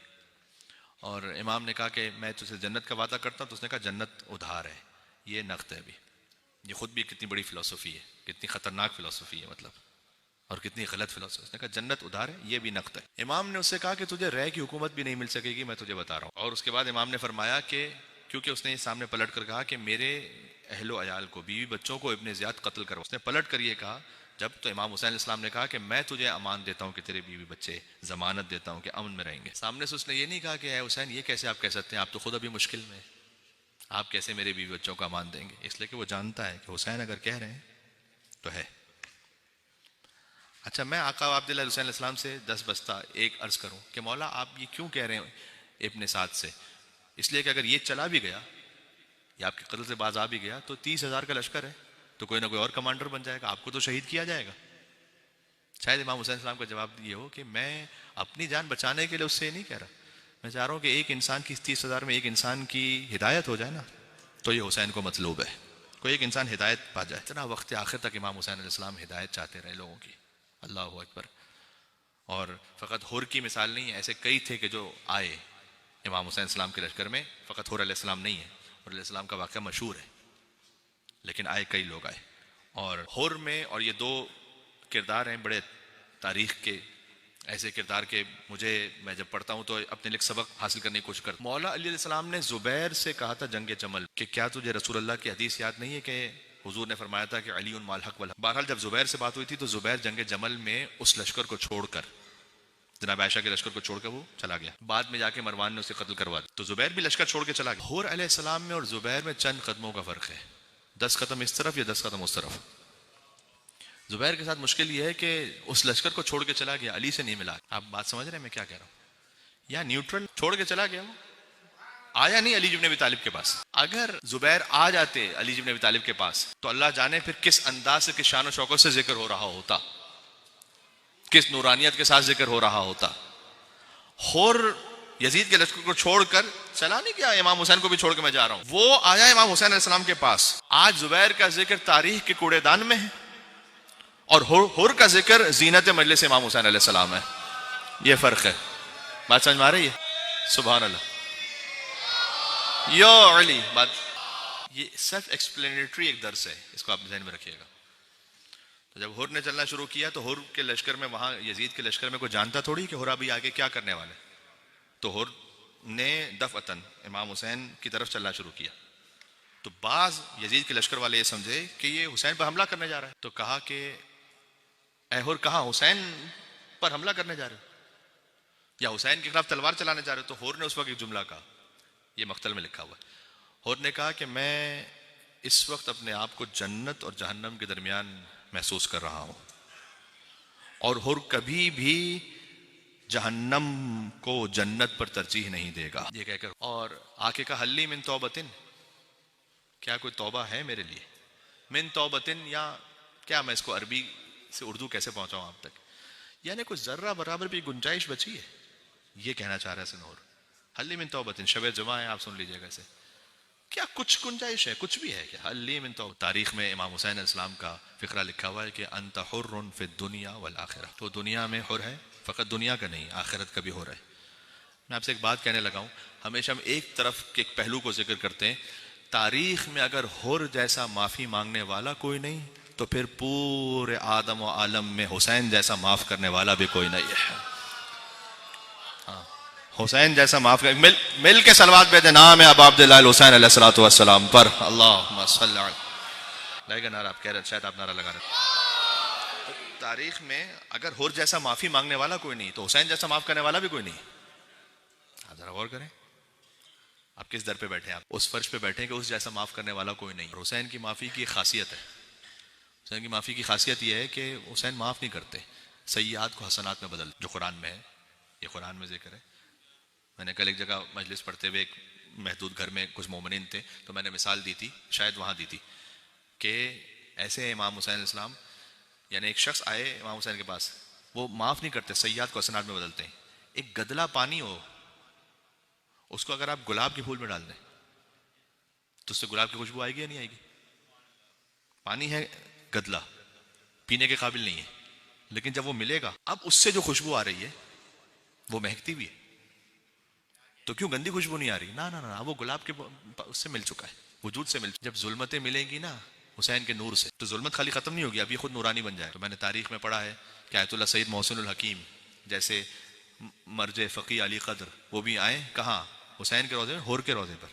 اور امام نے کہا کہ میں تجھے جنت کا وعدہ کرتا ہوں, تو اس نے کہا جنت ادھار ہے. یہ نقد ہے. ابھی یہ خود بھی کتنی بڑی فلسفی ہے, کتنی خطرناک فلسفی ہے مطلب, اور کتنی غلط فلسفی. اس نے کہا جنت ادھار ہے, یہ بھی نقد ہے. امام نے اس سے کہا کہ تجھے رے کی حکومت بھی نہیں مل سکے گی, میں تجھے بتا رہا ہوں. اور اس کے بعد امام نے فرمایا کہ کیونکہ اس نے سامنے پلٹ کر کہا کہ میرے اہل و عیال کو, بیوی بچوں کو ابن زیاد قتل کرو. اس نے پلٹ کر یہ کہا جب, تو امام حسین علیہ السلام نے کہا کہ میں تجھے امان دیتا ہوں کہ تیرے بیوی بچے, ضمانت دیتا ہوں کہ امن میں رہیں گے. سامنے سے اس نے یہ نہیں کہا کہ اے حسین یہ کیسے آپ کہہ سکتے ہیں, آپ تو خود ابھی مشکل میں, آپ کیسے میرے بیوی بچوں کو امان دیں گے. اس لیے کہ وہ جانتا ہے کہ حسین اگر کہہ رہے ہیں تو ہے. اچھا, میں آقا عبداللہ حسین علیہ السلام سے 10 بستہ ایک عرض کروں کہ مولا آپ یہ کیوں کہہ رہے ہیں ابن سعد سے؟ اس لیے کہ اگر یہ چلا بھی گیا, یا آپ کے قتل سے باز آ بھی گیا, تو 30,000 کا لشکر ہے, تو کوئی نہ کوئی اور کمانڈر بن جائے گا, آپ کو تو شہید کیا جائے گا. شاید امام حسین السلام کا جواب یہ ہو کہ میں اپنی جان بچانے کے لیے اس سے نہیں کہہ رہا, میں چاہ رہا ہوں کہ ایک انسان کی 30,000 میں ایک انسان کی ہدایت ہو جائے نا, تو یہ حسین کو مطلوب ہے. کوئی ایک انسان ہدایت پا جائے. اتنا وقت آخر تک امام حسین علیہ السلام ہدایت چاہتے رہے لوگوں کی. اللہ اکبر. اور فقط حر کی مثال نہیں ہے, ایسے کئی تھے کہ جو آئے امام حسین السلام کے لشکر میں. فقط حر علیہ السلام نہیں ہے, حر علیہ السلام کا واقعہ مشہور ہے, لیکن آئے کئی لوگ آئے. اور حر میں, اور یہ 2 کردار ہیں بڑے تاریخ کے, ایسے کردار کے میں جب پڑھتا ہوں تو اپنے لیے سبق حاصل کرنے کی کوشش کرتا ہوں. مولا علی علیہ السلام نے زبیر سے کہا تھا جنگ جمل کہ کیا تجھے رسول اللہ کی حدیث یاد نہیں ہے کہ حضور نے فرمایا تھا کہ علی مع الحق والحق. بہرحال جب زبیر سے بات ہوئی تھی تو زبیر جنگ جمل میں اس لشکر کو چھوڑ کر، جناب عائشہ کے لشکر کو چھوڑ کر وہ چلا گیا. بعد میں جا کے مروان نے اسے قتل کروا دیا. تو زبیر بھی لشکر چھوڑ کے چلا گیا. حور علیہ السلام میں اور زبیر میں چند قدموں کا فرق ہے، 10 قدم اس طرف یا 10 قدم اس طرف. زبیر کے ساتھ مشکل یہ ہے کہ اس لشکر کو چھوڑ کے چلا گیا، علی سے نہیں ملا. آپ بات سمجھ رہے ہیں میں کیا کہہ رہا ہوں؟ یا نیوٹرل چھوڑ کے چلا گیا، وہ آیا نہیں علی بن ابی طالب کے پاس. اگر زبیر آ جاتے علی بن ابی طالب کے پاس تو اللہ جانے پھر کس انداز سے، کس شان و شوکت سے ذکر ہو رہا ہوتا، کس نورانیت کے ساتھ ذکر ہو رہا ہوتا. حور یزید کے لشکر کو چھوڑ کر چلا نہیں گیا امام حسین کو بھی چھوڑ کے میں جا رہا ہوں، وہ آیا امام حسین علیہ السلام کے پاس. آج زبیر کا ذکر تاریخ کے کوڑے دان میں ہے اور حور کا ذکر زینت مجلس امام حسین علیہ السلام ہے. یہ فرق ہے. بات سمجھ میں آ رہی ہے؟ سبحان اللہ. یا علی بات، یہ سیلف ایکسپلینیٹری ایک درس ہے، اس کو آپ ذہن میں رکھیے گا. تو جب حور نے چلنا شروع کیا تو حور کے لشکر میں، وہاں یزید کے لشکر میں کوئی جانتا تھوڑی کہ حور ابھی آگے کیا کرنے والے. تو حور نے دفعتاً امام حسین کی طرف چلنا شروع کیا. تو بعض یزید کے لشکر والے یہ سمجھے کہ یہ حسین پر حملہ کرنے جا رہا ہے. تو کہا کہ اے حور، کہاں حسین پر حملہ کرنے جا رہے ہو یا حسین کے خلاف تلوار چلانے جا رہے ہو؟ تو حور نے اس وقت ایک جملہ کہا، یہ مقتل میں لکھا ہوا ہے. حور نے کہا کہ میں اس وقت اپنے آپ کو جنت اور جہنم کے درمیان محسوس کر رہا ہوں، اور حور کبھی بھی جہنم کو جنت پر ترجیح نہیں دے گا. یہ کہہ کر اور آ کے کہا حلی من توبتن، کیا کوئی توبہ ہے میرے لیے؟ من توبتن، یا کیا میں اس کو عربی سے اردو کیسے پہنچاؤں آپ تک، یعنی کوئی ذرہ برابر بھی گنجائش بچی ہے. یہ کہنا چاہ رہا ہے سنور. حلی من توبتن، شب جمعہ ہے، آپ سن لیجئے گا اسے. کیا کچھ گنجائش ہے؟ کچھ بھی ہے کیا؟ حلی من توبہ. تاریخ میں امام حسین علیہ السلام کا فقرہ لکھا ہوا ہے کہ انت حر فی الدنیا والآخرہ. تو دنیا میں حر ہے، فقط دنیا کا نہیں، آخرت کا بھی حر ہے. میں آپ سے ایک بات کہنے لگا ہوں، ہمیشہ ہم ایک طرف کے ایک پہلو کو ذکر کرتے ہیں. تاریخ میں اگر حر جیسا معافی مانگنے والا کوئی نہیں تو پھر پورے آدم و عالم میں حسین جیسا معاف کرنے والا بھی کوئی نہیں ہے. ہاں، حسین جیسا معاف کر. مل کے صلوات بھیجیں نام ابا عبداللہ الحسین علیہ الصلوۃ والسلام پر. اللہم صلی علی. لگے گا نعرہ؟ آپ کہہ رہے شاید آپ نعرہ لگا رہے. تاریخ میں اگر حر جیسا معافی مانگنے والا کوئی نہیں تو حسین جیسا معاف کرنے والا بھی کوئی نہیں. آپ ذرا غور کریں، آپ کس در پہ بیٹھے ہیں؟ آپ اس فرش پہ بیٹھے کہ اس جیسا معاف کرنے والا کوئی نہیں. حسین کی معافی کی خاصیت ہے، حسین کی معافی کی خاصیت یہ ہے کہ حسین معاف نہیں کرتے، سیئات کو حسنات میں بدل، جو قرآن میں ہے. یہ قرآن میں ذکر ہے. میں نے کل ایک جگہ مجلس پڑھتے ہوئے ایک محدود گھر میں کچھ مومنین تھے، تو میں نے مثال دی تھی، شاید وہاں دی تھی، کہ ایسے امام حسین علیہ السلام، یعنی ایک شخص آئے امام حسین کے پاس، وہ معاف نہیں کرتے، سیئات کو حسنات میں بدلتے ہیں. ایک گدلا پانی ہو، اس کو اگر آپ گلاب کے پھول میں ڈال دیں تو اس سے گلاب کی خوشبو آئے گی یا نہیں آئے گی؟ پانی ہے گدلا، پینے کے قابل نہیں ہے، لیکن جب وہ ملے گا اب اس سے جو خوشبو آ رہی ہے وہ مہکتی بھی ہے. تو کیوں گندی خوشبو نہیں آ رہی؟ نہ وہ گلاب کے اس سے مل چکا ہے، وجود سے مل چکا. جب ظلمتیں ملیں گی نا حسین کے نور سے تو ظلمت خالی ختم نہیں ہوگی، اب یہ خود نورانی بن جائے. تو میں نے تاریخ میں پڑھا ہے کہ آیت اللہ سید محسن الحکیم جیسے مرجع فقی علی قدر، وہ بھی آئیں کہاں؟ حسین کے روضے میں، حور کے روضے پر،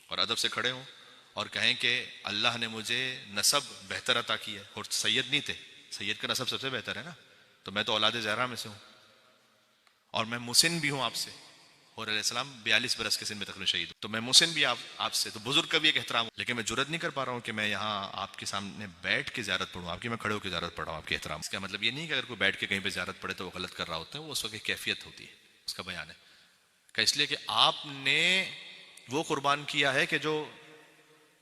اور ادب سے کھڑے ہوں اور کہیں کہ اللہ نے مجھے نسب بہتر عطا کی ہے. اور سید نہیں تھے، سید کا نسب سب سے بہتر ہے نا، تو میں تو اولاد زہرا میں سے ہوں اور میں مسن بھی ہوں آپ سے. اور علیہ السلام 42 برس کے سن میں تقریباً شہید ہوں، تو میں مسن بھی آپ سے، تو بزرگ کا بھی ایک احترام. لیکن میں جرئت نہیں کر پا رہا ہوں کہ میں یہاں آپ کے سامنے بیٹھ کے زیارت پڑھوں، آپ کی میں کھڑے ہو کے زیارت پڑھا ہوں آپ کے احترام. اس کا مطلب یہ نہیں کہ اگر کوئی بیٹھ کے کہیں پہ زیارت پڑھے تو وہ غلط کر رہا ہوتا ہے، وہ اس وقت ایک کیفیت ہوتی ہے، اس کا بیان ہے کہ اس لیے کہ آپ نے وہ قربان کیا ہے کہ جو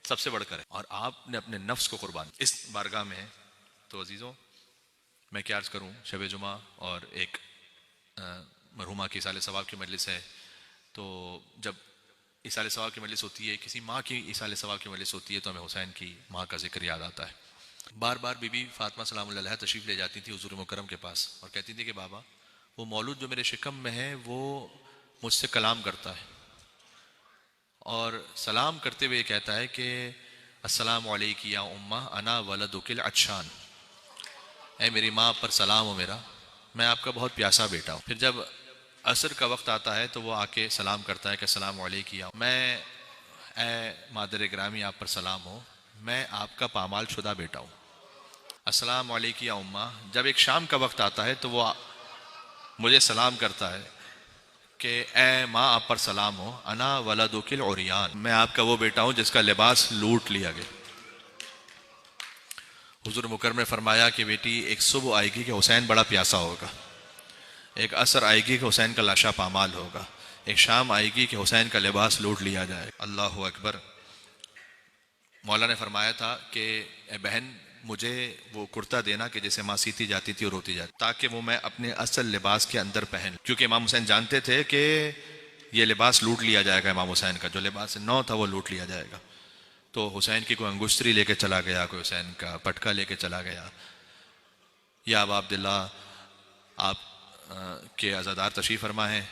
سب سے بڑھ کر ہے، اور آپ نے اپنے نفس کو قربان اس بارگاہ میں ہے. تو عزیزوں میں کیا عرض کروں، شب جمعہ اور ایک مرحومہ کی ایصال ثواب کی مجلس ہے. تو جب ایصال ثواب کی مجلس ہوتی ہے، کسی ماں کی ایصال ثواب کی مجلس ہوتی ہے، تو ہمیں حسین کی ماں کا ذکر یاد آتا ہے. بار بار بی بی فاطمہ سلام اللہ علیہا تشریف لے جاتی تھی حضور مکرم کے پاس اور کہتی تھی کہ بابا وہ مولود جو میرے شکم میں ہے وہ مجھ سے کلام کرتا ہے، اور سلام کرتے ہوئے کہتا ہے کہ السلام علیک یا امہ انا ولدک العطشان، اے میری ماں پر سلام ہو میرا، میں آپ کا بہت پیاسا بیٹا ہوں. پھر جب عصر کا وقت آتا ہے تو وہ آ کے سلام کرتا ہے کہ السلام علیک یا، میں اے مادر گرامی آپ پر سلام ہو، میں آپ کا پامال شدہ بیٹا ہوں. السلام علیکم یا اماں. جب ایک شام کا وقت آتا ہے تو وہ مجھے سلام کرتا ہے کہ اے ماں آپ پر سلام ہو. انا ولدک العریان, میں آپ کا وہ بیٹا ہوں جس کا لباس لوٹ لیا گیا. حضور مکرم نے فرمایا کہ بیٹی ایک صبح آئے گی کہ حسین بڑا پیاسا ہوگا, ایک عصر آئے گی کہ حسین کا لاشا پامال ہوگا, ایک شام آئے گی کہ حسین کا لباس لوٹ لیا جائے. اللہ اکبر. مولا نے فرمایا تھا کہ اے بہن مجھے وہ کرتا دینا کہ جسے ماں سیتی جاتی تھی اور روتی جاتی, تاکہ وہ میں اپنے اصل لباس کے اندر پہن, کیونکہ امام حسین جانتے تھے کہ یہ لباس لوٹ لیا جائے گا. امام حسین کا جو لباس نو تھا وہ لوٹ لیا جائے گا. تو حسین کی کوئی انگشتری لے کے چلا گیا, کوئی حسین کا پٹکا لے کے چلا گیا. یا ابا عبداللہ آپ کے عزادار تشریف فرما ہیں,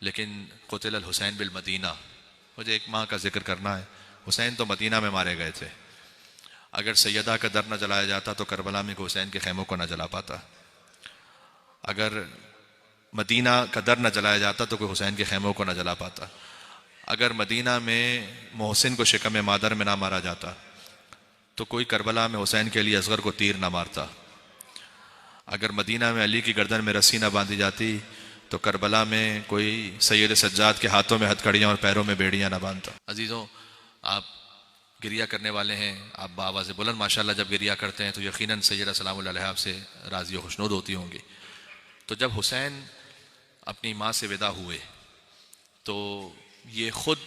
لیکن قتل الحسین بالمدینہ. مجھے ایک ماہ کا ذکر کرنا ہے. حسین تو مدینہ میں مارے گئے تھے. اگر سیدہ کا در نہ جلایا جاتا تو کربلا میں کوئی حسین کے خیموں کو نہ جلا پاتا. اگر مدینہ کا در نہ جلایا جاتا تو کوئی حسین کے خیموں کو نہ جلا پاتا. اگر مدینہ میں محسن کو شکم مادر میں نہ مارا جاتا تو کوئی کربلا میں حسین کے لیے اصغر کو تیر نہ مارتا. اگر مدینہ میں علی کی گردن میں رسی نہ باندھی جاتی تو کربلا میں کوئی سید سجاد کے ہاتھوں میں ہتھکڑیاں اور پیروں میں بیڑیاں نہ باندھتا. عزیزوں, آپ گریہ کرنے والے ہیں, آپ بآواز بلند ماشاءاللہ جب گریہ کرتے ہیں تو یقیناً سیدہ سلام اللہ علیہ آپ سے راضی و خوشنود ہوتی ہوں گی. تو جب حسین اپنی ماں سے ودا ہوئے تو یہ خود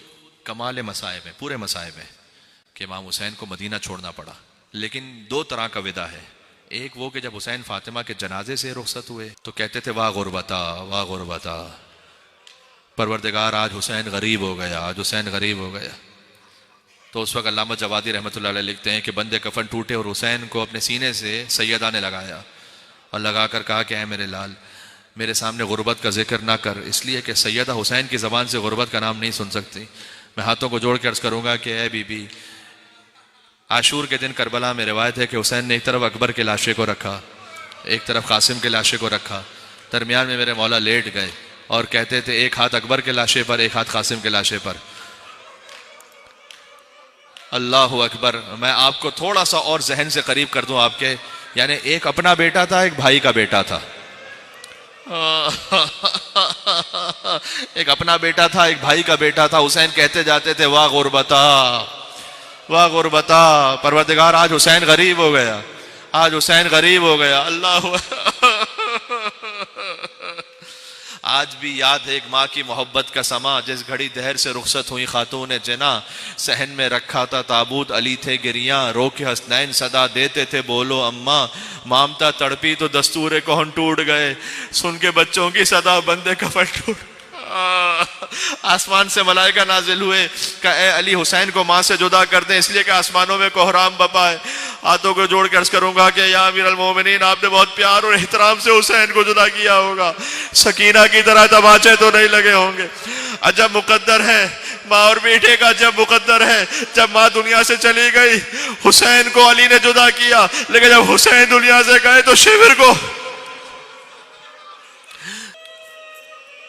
کمال مصائب ہے, پورے مصائب ہیں کہ امام حسین کو مدینہ چھوڑنا پڑا. لیکن دو طرح کا ودا ہے. ایک وہ کہ جب حسین فاطمہ کے جنازے سے رخصت ہوئے تو کہتے تھے واہ غربتا واہ غربتا, پروردگار آج حسین غریب ہو گیا, آج حسین غریب ہو گیا. تو اس وقت علامہ جوادی رحمۃ اللہ علیہ لکھتے ہیں کہ بندے کفن ٹوٹے اور حسین کو اپنے سینے سے سیدہ نے لگایا اور لگا کر کہا کہ اے میرے لال, میرے سامنے غربت کا ذکر نہ کر, اس لیے کہ سیدہ حسین کی زبان سے غربت کا نام نہیں سن سکتی. میں ہاتھوں کو جوڑ کے عرض کروں گا کہ اے بی بی, عاشور کے دن کربلا میں روایت ہے کہ حسین نے ایک طرف اکبر کے لاشے کو رکھا, ایک طرف قاسم کے لاشے کو رکھا, درمیان میں میرے مولا لیٹ گئے اور کہتے تھے ایک ہاتھ اکبر کے لاشے پر, ایک ہاتھ قاسم کے لاشے پر. اللہ اکبر. میں آپ کو تھوڑا سا اور ذہن سے قریب کر دوں آپ کے, یعنی ایک اپنا بیٹا تھا, ایک بھائی کا بیٹا تھا. ایک اپنا بیٹا تھا, ایک بھائی کا بیٹا تھا. حسین کہتے جاتے تھے واہ غربتا واہ غربتا, پروردگار آج حسین غریب ہو گیا, آج حسین غریب ہو گیا. اللہ آج بھی یاد ہے ایک ماں کی محبت کا سما, جس گھڑی دہر سے رخصت ہوئی خاتون جنا, صحن میں رکھا تھا تابوت, علی تھے گریاں, رو کے حسنین صدا دیتے تھے بولو اماں, مامتا تڑپی تو دستور کون ٹوٹ گئے, سن کے بچوں کی صدا بندے کفن ٹوٹ. آسمان سے ملائکہ نازل ہوئے کہ اے علی حسین کو ماں سے جدا کر دیں, اس لیے کہ آسمانوں میں کوہرام بپا ہے. ہاتھوں کو جوڑ کے عرض کروں گا کہ یا امیر المومنین, آپ نے بہت پیار اور احترام سے حسین کو جدا کیا ہوگا, سکینہ کی طرح تماچے تو نہیں لگے ہوں گے. عجب مقدر ہے ماں اور بیٹے کا, جب مقدر ہے. جب ماں دنیا سے چلی گئی حسین کو علی نے جدا کیا, لیکن جب حسین دنیا سے گئے تو شمر کو,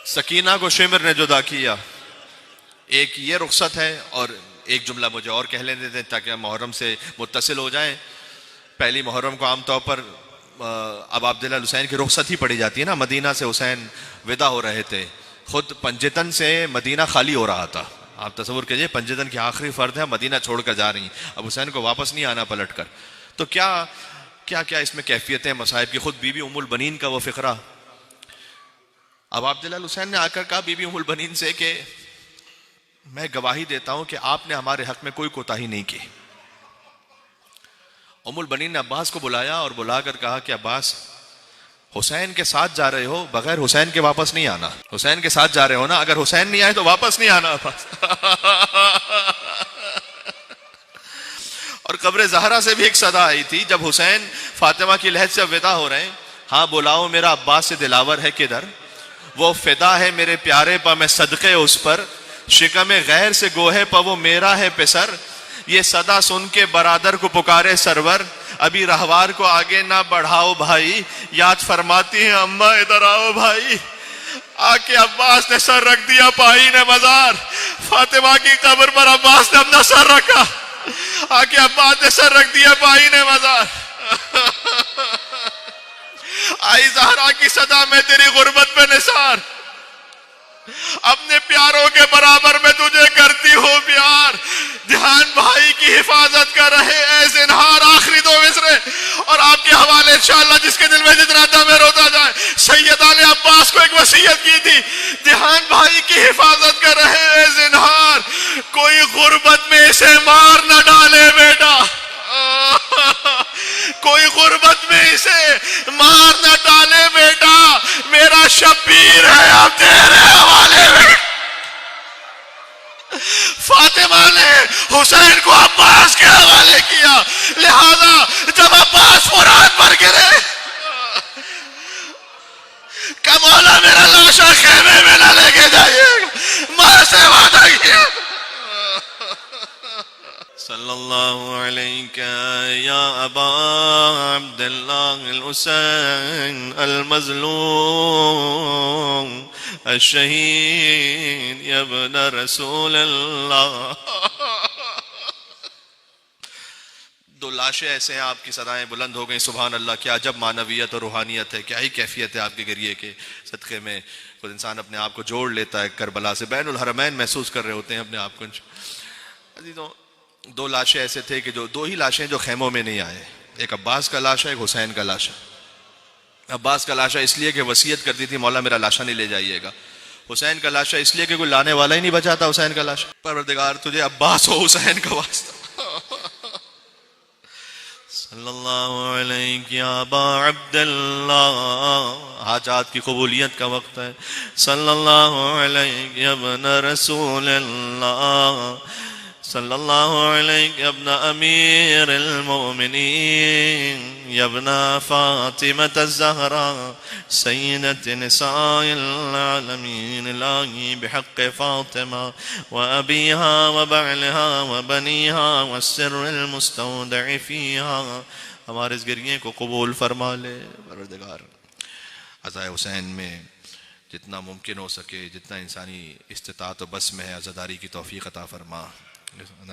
سکینہ کو شمر نے جدا کیا. ایک یہ رخصت ہے, اور ایک جملہ مجھے اور کہہ لینے دیں تاکہ محرم سے متصل ہو جائیں. پہلی محرم کو عام طور پر اب عبداللہ حسین کی رخصت ہی پڑی جاتی ہے نا. مدینہ سے حسین ودا ہو رہے تھے, خود پنجتن سے مدینہ خالی ہو رہا تھا. آپ تصور کیجئے پنجتن کی آخری فرد ہے, مدینہ چھوڑ کر جا رہی ہیں, اب حسین کو واپس نہیں آنا پلٹ کر. تو کیا کیا کیا اس میں کیفیتیں مصائب کی. خود بی بی ام البنین کا وہ فقرہ, اب عبداللہ حسین نے آ کر کہا بی بی ام البنین سے کہ میں گواہی دیتا ہوں کہ آپ نے ہمارے حق میں کوئی کوتاہی نہیں کی. ام البنین نے عباس کو بلایا اور بلا کر کہا کہ عباس, حسین کے ساتھ جا رہے ہو, بغیر حسین کے واپس نہیں آنا. حسین کے ساتھ جا رہے ہو نا, اگر حسین نہیں آئے تو واپس نہیں آنا عباس. اور قبر زہرا سے بھی ایک صدا آئی تھی جب حسین فاطمہ کی لحد سے ودا ہو رہے ہیں, ہاں بلاؤ میرا عباس سے دلاور ہے کدھر, وہ فدا ہے میرے پیارے پا میں صدقے اس پر, شکم غیر سے گوہے پا وہ میرا ہے پسر. یہ صدا سن کے برادر کو پکارے سرور, ابھی رہوار کو آگے نہ بڑھاؤ بھائی, یاد فرماتی ہیں اماں ادھر آؤ بھائی. آ کے عباس نے سر رکھ دیا پائی نے مزار, فاطمہ کی قبر پر عباس نے اپنا سر رکھا. آکے عباس نے سر رکھ دیا بھائی نے مزار. آئی زہرا کی صدا میں تیری غربت پہ نثار, اپنے پیاروں کے برابر میں تجھے کرتی ہو پیار. دھیان بھائی کی حفاظت کر رہے اے زنہار, آخری دو مصرے اور آپ کے حوالے انشاءاللہ جس کے دل میں جتنا دم ہے روتا جائے. سیدہ نے عباس کو ایک وصیت کی تھی, دھیان بھائی کی حفاظت کر رہے اے زنہار, کوئی غربت میں اسے مار نہ ڈالے بیٹا, کوئی غربت میں اسے مار نہ ڈالے بیٹا, میرا شبیر ہے اب تیرے حوالے میں. فاطمہ نے حسین کو عباس کے حوالے کیا, لہذا جب عباس فرات پر گرے کہ مولا میرا لاشا خیمے میں نہ لے کے جائیے گا, ماں سے وعدہ کیا. صلی اللہ علیہ یا ابا عبداللہ الحسین المظلوم الشہید یا ابن رسول اللہ. دو لاشیں ایسے ہیں, آپ کی صدائیں بلند ہو گئیں. سبحان اللہ, کیا عجب معنویت اور روحانیت ہے, کیا ہی کیفیت ہے آپ کے گریے کے صدقے میں. خود انسان اپنے آپ کو جوڑ لیتا ہے کربلا سے, بین الحرمین محسوس کر رہے ہوتے ہیں اپنے آپ کو. عزیزوں, دو لاشیں ایسے تھے کہ جو دو ہی لاشیں جو خیموں میں نہیں آئے, ایک عباس کا لاشا, ایک حسین کا لاشا. عباس کا لاشا اس لیے کہ وصیت کرتی تھی مولا میرا لاشا نہیں لے جائیے گا. حسین کا لاشا اس لیے کہ کوئی لانے والا ہی نہیں بچا تھا حسین کا لاشا. پروردگار تجھے عباس و حسین کا واسطہ. صلی اللہ علیہ یا ابا عبداللہ, حاجات کی قبولیت کا وقت ہے. صلی اللہ علیہ یا ابن رسول اللہ, صلی اللہ علیہ ابن امیر المؤمنین یا ابن فاطمة الزہراء سیدت نساء العالمین الہی بحق فاطمہ وابیہا وبعلہا وبنیہا والسر المستودع فیہا. ہمارے اس گریے کو قبول فرما لے پروردگار. عزائے حسین میں جتنا ممکن ہو سکے, جتنا انسانی استطاعت و بس میں ہے, عزاداری کی توفیق عطا فرما.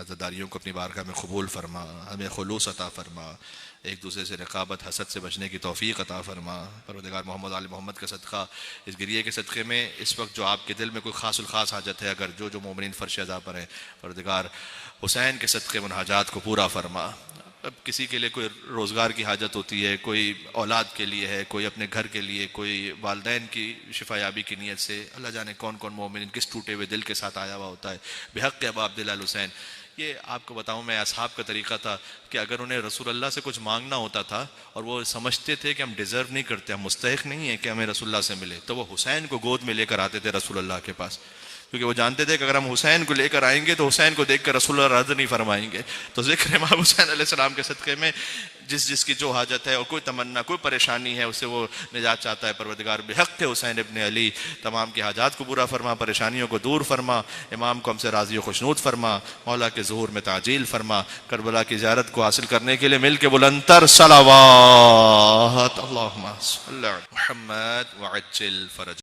عزاداریوں کو اپنی بارگاہ میں قبول فرما, ہمیں خلوص عطا فرما, ایک دوسرے سے رقابت حسد سے بچنے کی توفیق عطا فرما. پروردگار محمد آل محمد کا صدقہ اس گریے کے صدقے میں اس وقت جو آپ کے دل میں کوئی خاص الخاص حاجت ہے, اگر جو مومنین فرش عزا پر ہیں, پروردگار حسین کے صدقے من حاجات کو پورا فرما. اب کسی کے لیے کوئی روزگار کی حاجت ہوتی ہے, کوئی اولاد کے لیے ہے, کوئی اپنے گھر کے لیے, کوئی والدین کی شفا یابی کی نیت سے, اللہ جانے کون کون مومن کس ٹوٹے ہوئے دل کے ساتھ آیا ہوا ہوتا ہے. بحق ابا عبداللہ الحسین, یہ آپ کو بتاؤں میں اصحاب کا طریقہ تھا کہ اگر انہیں رسول اللہ سے کچھ مانگنا ہوتا تھا اور وہ سمجھتے تھے کہ ہم ڈیزرو نہیں کرتے, ہم مستحق نہیں ہیں کہ ہمیں رسول اللہ سے ملے, تو وہ حسین کو گود میں لے کر آتے تھے رسول اللہ کے پاس, کیونکہ وہ جانتے تھے کہ اگر ہم حسین کو لے کر آئیں گے تو حسین کو دیکھ کر رسول اللہ رد نہیں فرمائیں گے. تو ذکر امام حسین علیہ السلام کے صدقے میں جس کی جو حاجت ہے اور کوئی تمنا, کوئی پریشانی ہے, اسے وہ نجات چاہتا ہے. پروردگار بحق حسین ابن علی تمام کی حاجات کو پورا فرما, پریشانیوں کو دور فرما, امام کو ہم سے راضی و خوشنود فرما, مولا کے ظہور میں تعجیل فرما. کربلا کی زیارت کو حاصل کرنے کے لیے مل کے بلندتر صلوات, اللہم صلی علی محمد وعجل فرج.